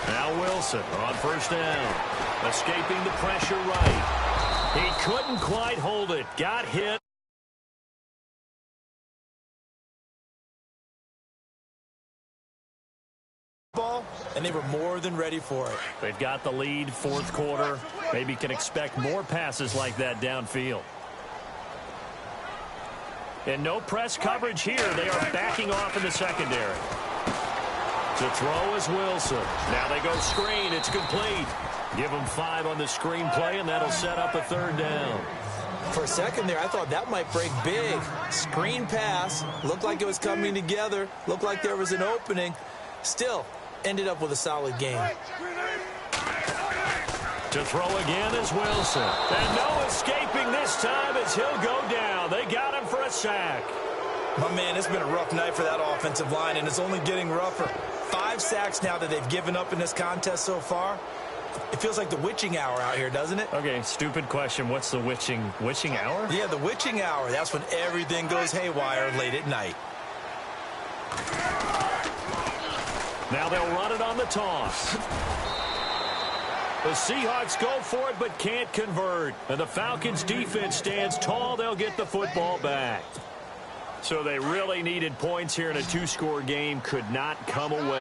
Speaker 3: Now Wilson on 1st down. Escaping the pressure right. He couldn't quite hold it. Got hit.
Speaker 4: Ball, and they were more than ready for it.
Speaker 3: They've got the lead, 4th quarter. Maybe can expect more passes like that downfield. And no press coverage here. They are backing off in the secondary. To throw is Wilson. Now they go screen. It's complete. Give them 5 on the screen play, and that'll set up a 3rd down.
Speaker 4: For a second there, I thought that might break big. Screen pass. Looked like it was coming together. Looked like there was an opening. Still, ended up with a solid game.
Speaker 3: To throw again is Wilson. And no escaping this time as he'll go down. They got him for a sack.
Speaker 4: My man, it's been a rough night for that offensive line, and it's only getting rougher. 5 sacks now that they've given up in this contest so far. It feels like the witching hour out here, doesn't it?
Speaker 3: Okay, stupid question. What's the witching hour?
Speaker 4: Yeah, the witching hour. That's when everything goes haywire late at night.
Speaker 3: Now they'll run it on the toss. The Seahawks go for it but can't convert. And the Falcons defense stands tall. They'll get the football back. So they really needed points here in a 2-score game. Could not come away.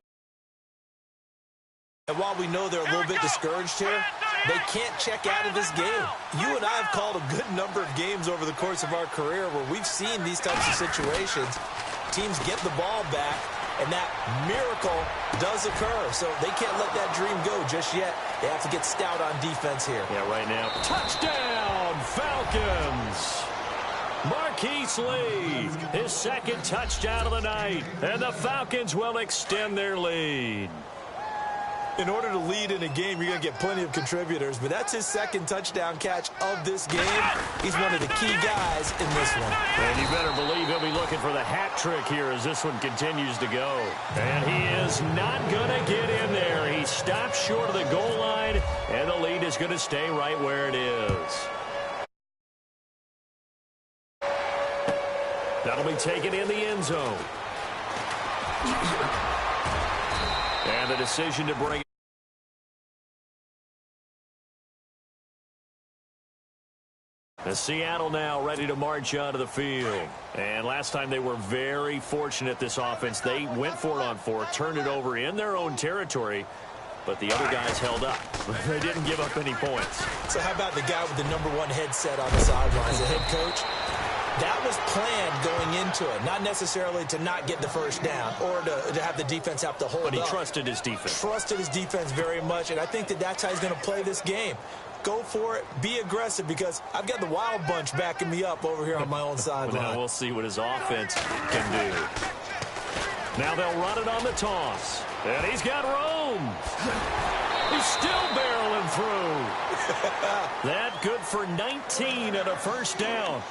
Speaker 4: And while we know they're a little bit discouraged here, they can't check out of this game. You and I have called a good number of games over the course of our career where we've seen these types of situations. Teams get the ball back, and that miracle does occur. So they can't let that dream go just yet. They have to get stout on defense here.
Speaker 3: Yeah, right now. Touchdown, Falcons! Marquise Lee, his second touchdown of the night, and the Falcons will extend their lead.
Speaker 6: In order to lead in a game, you're going to get plenty of contributors, but that's his second touchdown catch of this game. He's one of the key guys in this one.
Speaker 3: And you better believe he'll be looking for the hat trick here as this one continues to go. And he is not going to get in there. He stops short of the goal line, and the lead is going to stay right where it is. That'll be taken in the end zone. And the decision to bring the Seattle now ready to march onto the field. And last time they were very fortunate, this offense. They went for it on fourth, turned it over in their own territory, but the other guys held up. They didn't give up any points.
Speaker 6: So how about the guy with the #1 headset on the sidelines, the head coach? That was planned going into it, not necessarily to not get the first down or to have the defense have to hold up.
Speaker 3: But he trusted his defense.
Speaker 6: Trusted his defense very much, and I think that that's how he's going to play this game. Go for it. Be aggressive, because I've got the wild bunch backing me up over here on my own sideline.
Speaker 3: Now we'll see what his offense can do. Now they'll run it on the toss. And he's got room. He's still barreling through. That good for 19 and a first down.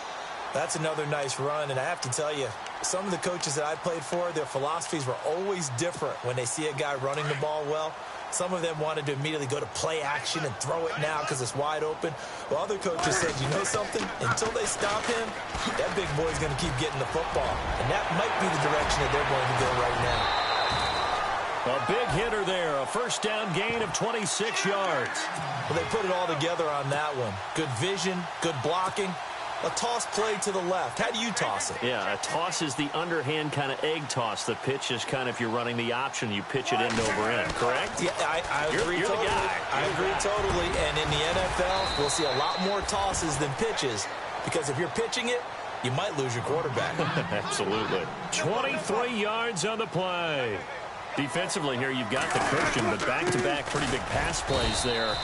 Speaker 6: That's another nice run, and I have to tell you, some of the coaches that I played for, their philosophies were always different when they see a guy running the ball well. Some of them wanted to immediately go to play action and throw it now because it's wide open. Well, other coaches said, you know something? Until they stop him, that big boy's going to keep getting the football. And that might be the direction that they're going to go right now.
Speaker 3: A big hitter there, a first down gain of 26 yards.
Speaker 6: Well, they put it all together on that one. Good vision, good blocking. A toss play to the left. How do you toss it?
Speaker 3: Yeah, a toss is the underhand kind of egg toss. The pitch is kind of, if you're running the option, you pitch it end over end, correct?
Speaker 6: Yeah, I agree
Speaker 3: you're
Speaker 6: totally.
Speaker 3: The guy.
Speaker 6: I agree totally. And in the NFL, we'll see a lot more tosses than pitches, because if you're pitching it, you might lose your quarterback.
Speaker 3: Absolutely. 23 yards on the play. Defensively here, you've got the cushion, but back-to-back pretty big pass plays there.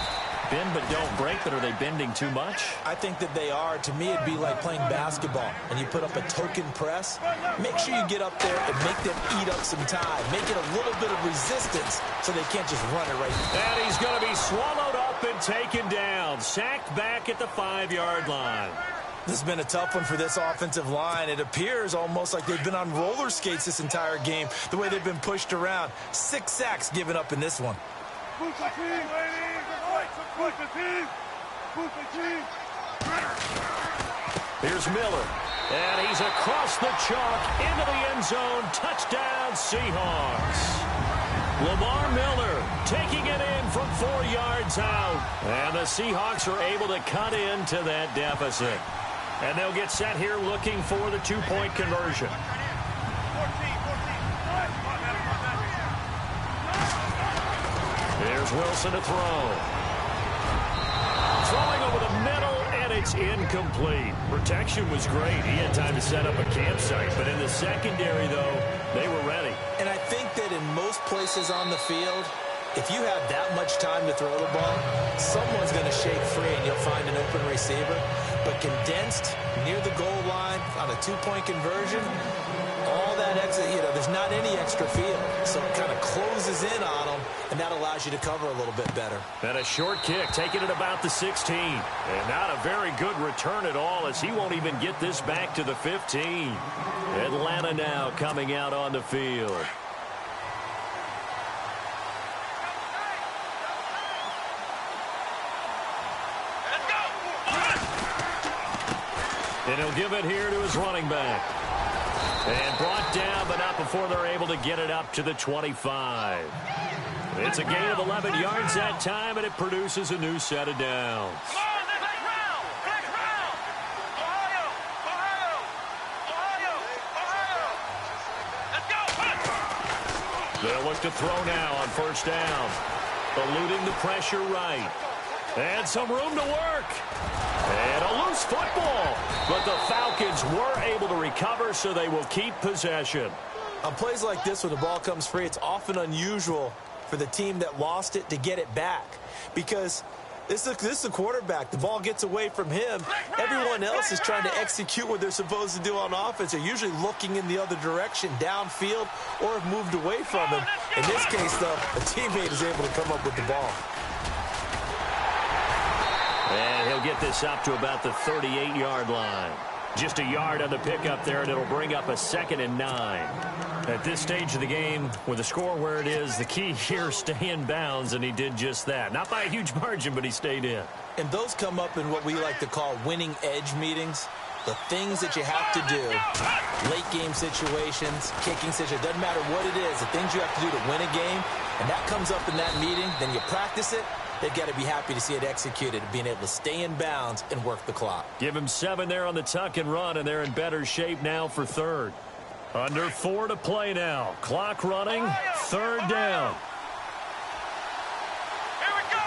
Speaker 3: Bend but don't break, but are they bending too much?
Speaker 6: I think that they are. To me, it'd be like playing basketball, and you put up a token press. Make sure you get up there and make them eat up some time. Make it a little bit of resistance so they can't just run it right.
Speaker 3: And he's going to be swallowed up and taken down. Sacked back at the 5-yard line.
Speaker 6: This has been a tough one for this offensive line. It appears almost like they've been on roller skates this entire game, the way they've been pushed around. 6 sacks given up in this one.
Speaker 3: Here's Miller, and he's across the chalk into the end zone. Touchdown, Seahawks. Lamar Miller taking it in from 4 yards out, and the Seahawks are able to cut into that deficit. And they'll get set here looking for the 2-point conversion. Here's Wilson to throw. Throwing over the middle, and it's incomplete. Protection was great. He had time to set up a campsite, but in the secondary, though, they were ready.
Speaker 6: And I think that in most places on the field, if you have that much time to throw the ball, someone's going to shake free and you'll find an open receiver. But condensed near the goal line on a 2-point conversion, all that extra, there's not any extra field. So it kind of closes in on them, and that allows you to cover a little bit better.
Speaker 3: And a short kick, taking it about the 16. And not a very good return at all, as he won't even get this back to the 15. Atlanta now coming out on the field. And he'll give it here to his running back. And brought down, but not before they're able to get it up to the 25. It's a gain of 11 yards that time, and it produces a new set of downs. They'll look to throw now on first down. Eluding the pressure right. And some room to work. And a loose football. But the Falcons were able to recover, so they will keep possession.
Speaker 6: On plays like this, when the ball comes free, it's often unusual for the team that lost it to get it back. Because
Speaker 4: This is a quarterback. The ball gets away from him. Everyone else is trying to execute what they're supposed to do on offense. They're usually looking in the other direction, downfield, or have moved away from him. In this case, though, a teammate is able to come up with the ball.
Speaker 3: And he'll get this up to about the 38-yard line. Just a yard on the pickup there, and it'll bring up a 2nd and 9. At this stage of the game, with the score where it is, the key here, stay in bounds, and he did just that. Not by a huge margin, but he stayed in.
Speaker 4: And those come up in what we like to call winning edge meetings. The things that you have to do, late game situations, kicking situations, doesn't matter what it is, the things you have to do to win a game, and that comes up in that meeting, then you practice it. They've got to be happy to see it executed, being able to stay in bounds and work the clock.
Speaker 3: Give him 7 there on the tuck and run, and they're in better shape now for 3rd. Under 4 to play now. Clock running, 3rd down.
Speaker 5: Here we go.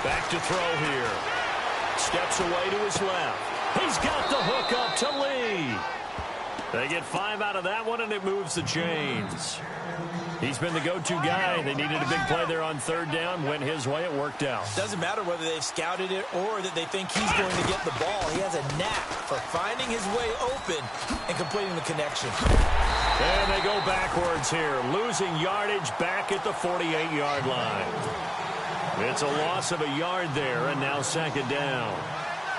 Speaker 3: Back to throw here. Steps away to his left. He's got the hook up to Lee. They get 5 out of that one, and it moves the chains. He's been the go-to guy. They needed a big play there on 3rd down. Went his way. It worked out.
Speaker 4: Doesn't matter whether they've scouted it or that they think he's going to get the ball. He has a knack for finding his way open and completing the connection.
Speaker 3: And they go backwards here. Losing yardage back at the 48-yard line. It's a loss of a yard there, and now 2nd down.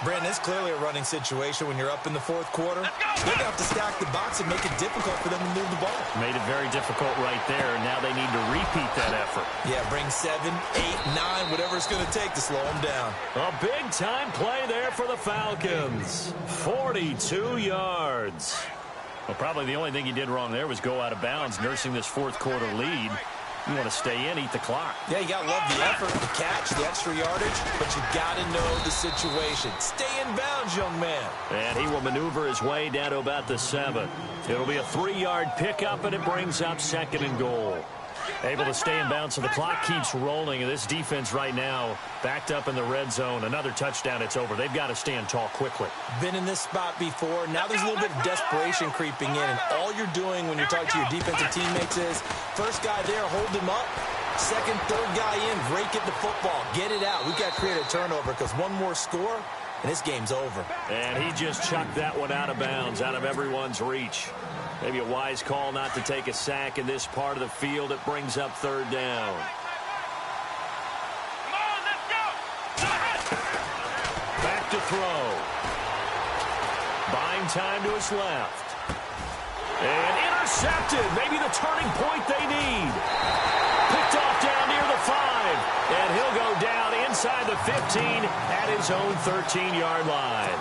Speaker 4: Brandon, it's clearly a running situation when you're up in the 4th quarter. They're going to have to stack the box and make it difficult for them to move the ball.
Speaker 3: Made it very difficult right there. Now they need to repeat that effort.
Speaker 4: Yeah, bring 7, 8, 9, whatever it's going to take to slow them down.
Speaker 3: A big-time play there for the Falcons. 42 yards. Well, probably the only thing he did wrong there was go out of bounds, nursing this 4th quarter lead. You want to stay in, eat the clock.
Speaker 4: Yeah, you got to love the effort, the catch, the extra yardage, but you got to know the situation. Stay in bounds, young man.
Speaker 3: And he will maneuver his way down to about the 7. It'll be a 3-yard pickup, and it brings up 2nd and goal. Able to stay in bounds, so the clock keeps rolling. And this defense right now backed up in the red zone. Another touchdown, it's over. They've got to stand tall quickly.
Speaker 4: Been in this spot before. Now there's a little bit of desperation creeping in. And all you're doing when you're talking to your defensive teammates is, first guy there, hold him up. 2nd, 3rd guy in, break at the football. Get it out. We've got to create a turnover because one more score, and this game's over.
Speaker 3: And he just chucked that one out of bounds, out of everyone's reach. Maybe a wise call not to take a sack in this part of the field. It brings up 3rd down.
Speaker 5: Come on, let's go.
Speaker 3: Back to throw. Buying time to his left. And intercepted. Maybe the turning point they need. Picked off down near the 5. And he'll go down inside the 15 at his own 13-yard line.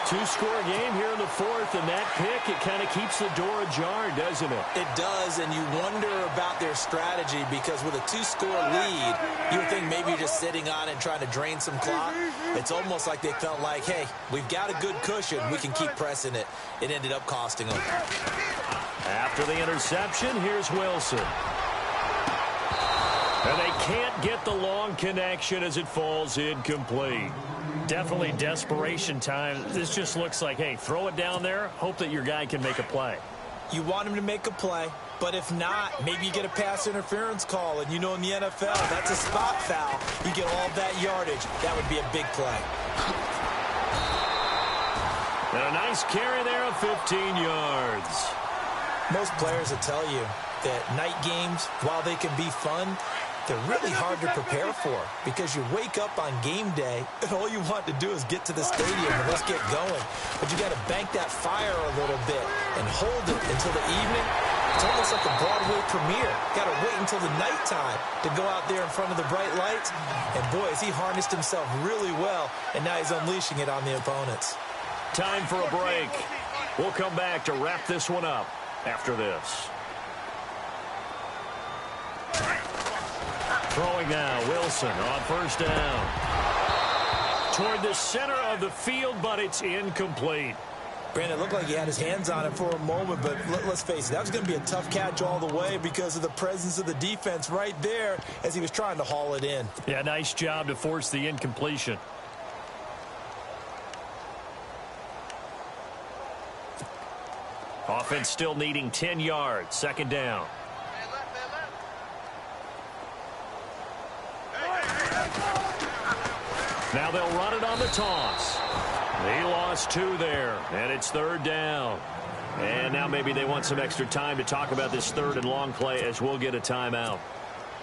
Speaker 3: 2-score game here in the 4th, and that pick, it kind of keeps the door ajar, doesn't it?
Speaker 4: It does, and you wonder about their strategy because with a 2-score lead, you would think maybe you're just sitting on it and trying to drain some clock. It's almost like they felt like, hey, we've got a good cushion. We can keep pressing it. It ended up costing them.
Speaker 3: After the interception, here's Wilson. And they can't get the long connection as it falls incomplete. Definitely desperation time. This just looks like, hey, throw it down there, hope that your guy can make a play.
Speaker 4: You want him to make a play, but if not, maybe you get a pass interference call, and you know in the NFL, that's a spot foul. You get all that yardage. That would be a big play.
Speaker 3: And a nice carry there of 15 yards.
Speaker 4: Most players will tell you that night games, while they can be fun, they're really hard to prepare for because you wake up on game day and all you want to do is get to the stadium and let's get going. But you got to bank that fire a little bit and hold it until the evening. It's almost like a Broadway premiere. Got to wait until the nighttime to go out there in front of the bright lights. And boy, has he harnessed himself really well, and now he's unleashing it on the opponents.
Speaker 3: Time for a break. We'll come back to wrap this one up after this. Throwing now, Wilson on 1st down. Toward the center of the field, but it's incomplete.
Speaker 4: Brandon, it looked like he had his hands on it for a moment, but let's face it, that was going to be a tough catch all the way because of the presence of the defense right there as he was trying to haul it in.
Speaker 3: Yeah, nice job to force the incompletion. Offense still needing 10 yards. Second down. Now they'll run it on the toss. He lost 2 there, and it's third down. And now maybe they want some extra time to talk about this third and long play as we'll get a timeout.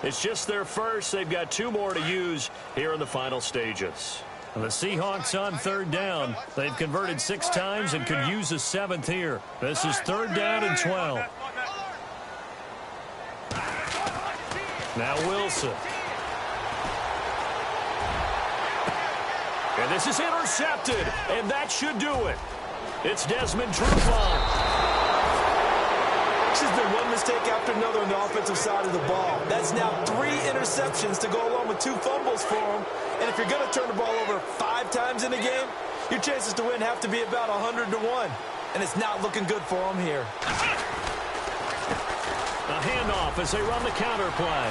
Speaker 3: It's just their first. They've got 2 more to use here in the final stages. The Seahawks on third down. They've converted 6 times and could use a 7th here. This is third down and 12. Now Wilson. And this is intercepted, and that should do it. It's Desmond Trufant.
Speaker 6: This has been one mistake after another on the offensive side of the ball. That's now 3 interceptions to go along with 2 fumbles for him. And if you're going to turn the ball over 5 times in a game, your chances to win have to be about 100 to 1. And it's not looking good for him here.
Speaker 3: A handoff as they run the counter play.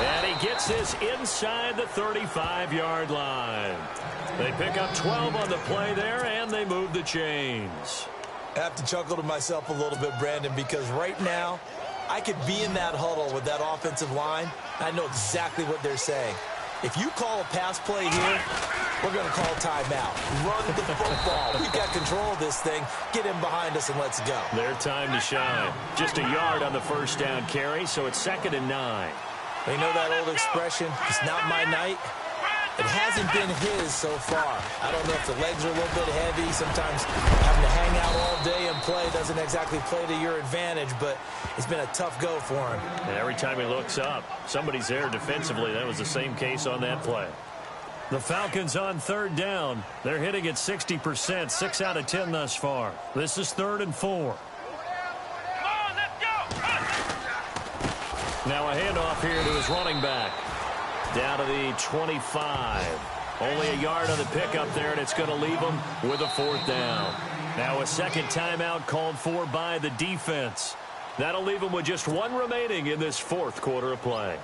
Speaker 3: And he gets this inside the 35-yard line. They pick up 12 on the play there, and they move the chains.
Speaker 6: I have to chuckle to myself a little bit, Brandon, because right now I could be in that huddle with that offensive line. I know exactly what they're saying. If you call a pass play here, we're going to call timeout. Run the football. We've got control of this thing. Get in behind us and let's go.
Speaker 3: Their time to shine. Just a yard on the first down carry, so it's 2nd and 9.
Speaker 6: You know that old expression, it's not my night? It hasn't been his so far. I don't know if the legs are a little bit heavy. Sometimes having to hang out all day and play doesn't exactly play to your advantage, but it's been a tough go for him.
Speaker 3: And every time he looks up, somebody's there defensively. That was the same case on that play. The Falcons on third down. They're hitting at 60%, 6 out of 10 thus far. This is 3rd and 4. Now a handoff here to his running back. Down to the 25. Only a yard on the pickup there, and it's going to leave him with a 4th down. Now a second timeout called for by the defense. That'll leave him with just 1 remaining in this 4th quarter of play.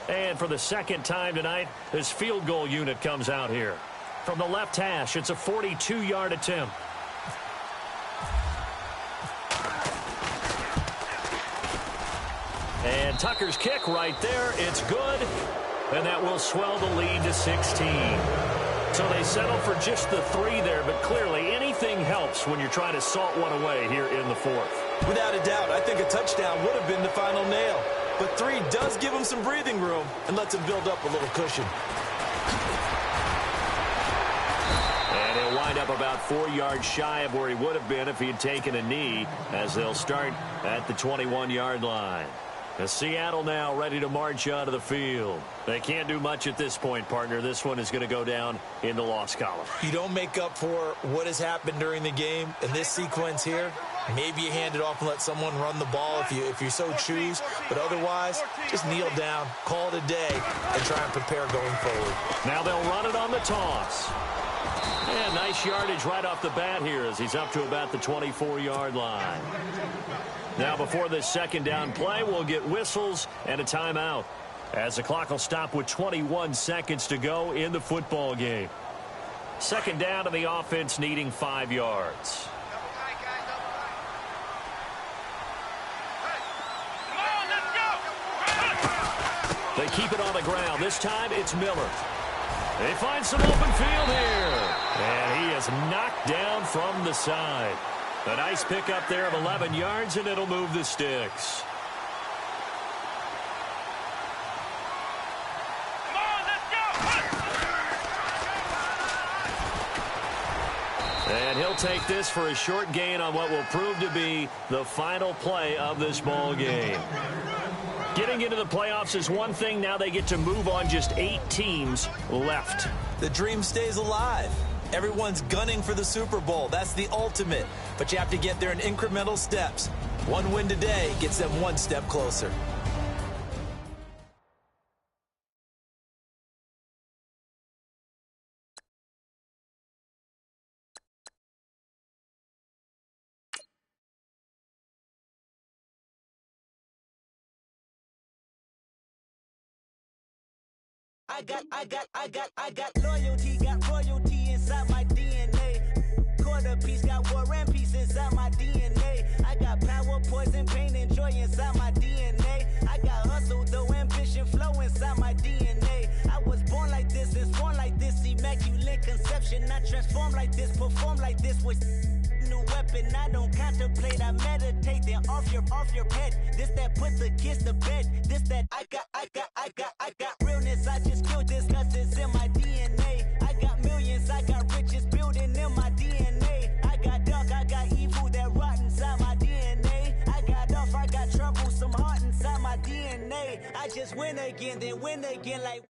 Speaker 3: And for the second time tonight, this field goal unit comes out here. From the left hash, it's a 42-yard attempt. And Tucker's kick right there. It's good. And that will swell the lead to 16. So they settle for just the 3 there, but clearly anything helps when you're trying to salt one away here in the 4th.
Speaker 6: Without a doubt, I think a touchdown would have been the final nail. But 3 does give him some breathing room and lets him build up a little cushion.
Speaker 3: And he'll wind up about 4 yards shy of where he would have been if he had taken a knee, as they'll start at the 21-yard line. As Seattle now ready to march onto the field. They can't do much at this point, partner. This one is going to go down in the loss column.
Speaker 6: You don't make up for what has happened during the game in this sequence here. Maybe you hand it off and let someone run the ball if you so choose. But otherwise, just kneel down, call it a day, and try and prepare going forward.
Speaker 3: Now they'll run it on the toss. And nice yardage right off the bat here as he's up to about the 24-yard line. Now before this second down play, we'll get whistles and a timeout, as the clock will stop with 21 seconds to go in the football game. Second down to the offense needing 5 yards. They keep it on the ground. This time it's Miller. They find some open field here. And he is knocked down from the side. A nice pickup there of 11 yards, and it'll move the sticks.
Speaker 5: Come on, let's go!
Speaker 3: And he'll take this for a short gain on what will prove to be the final play of this ball game. Getting into the playoffs is one thing. Now they get to move on. Just 8 teams left.
Speaker 6: The dream stays alive. Everyone's gunning for the Super Bowl. That's the ultimate. But you have to get there in incremental steps. One win today gets them 1 step closer.
Speaker 7: I got loyalty, got royalty inside my DNA. Quarter piece, got war and peace inside my sleeping, I don't contemplate, I meditate. Then off your pet. This that put the kids to bed. This that I got realness. I just killed this cause it's in my DNA. I got millions, I got riches building in my DNA. I got dark, I got evil that rot inside my DNA. I got off, I got trouble, some heart inside my DNA. I just win again, then win again like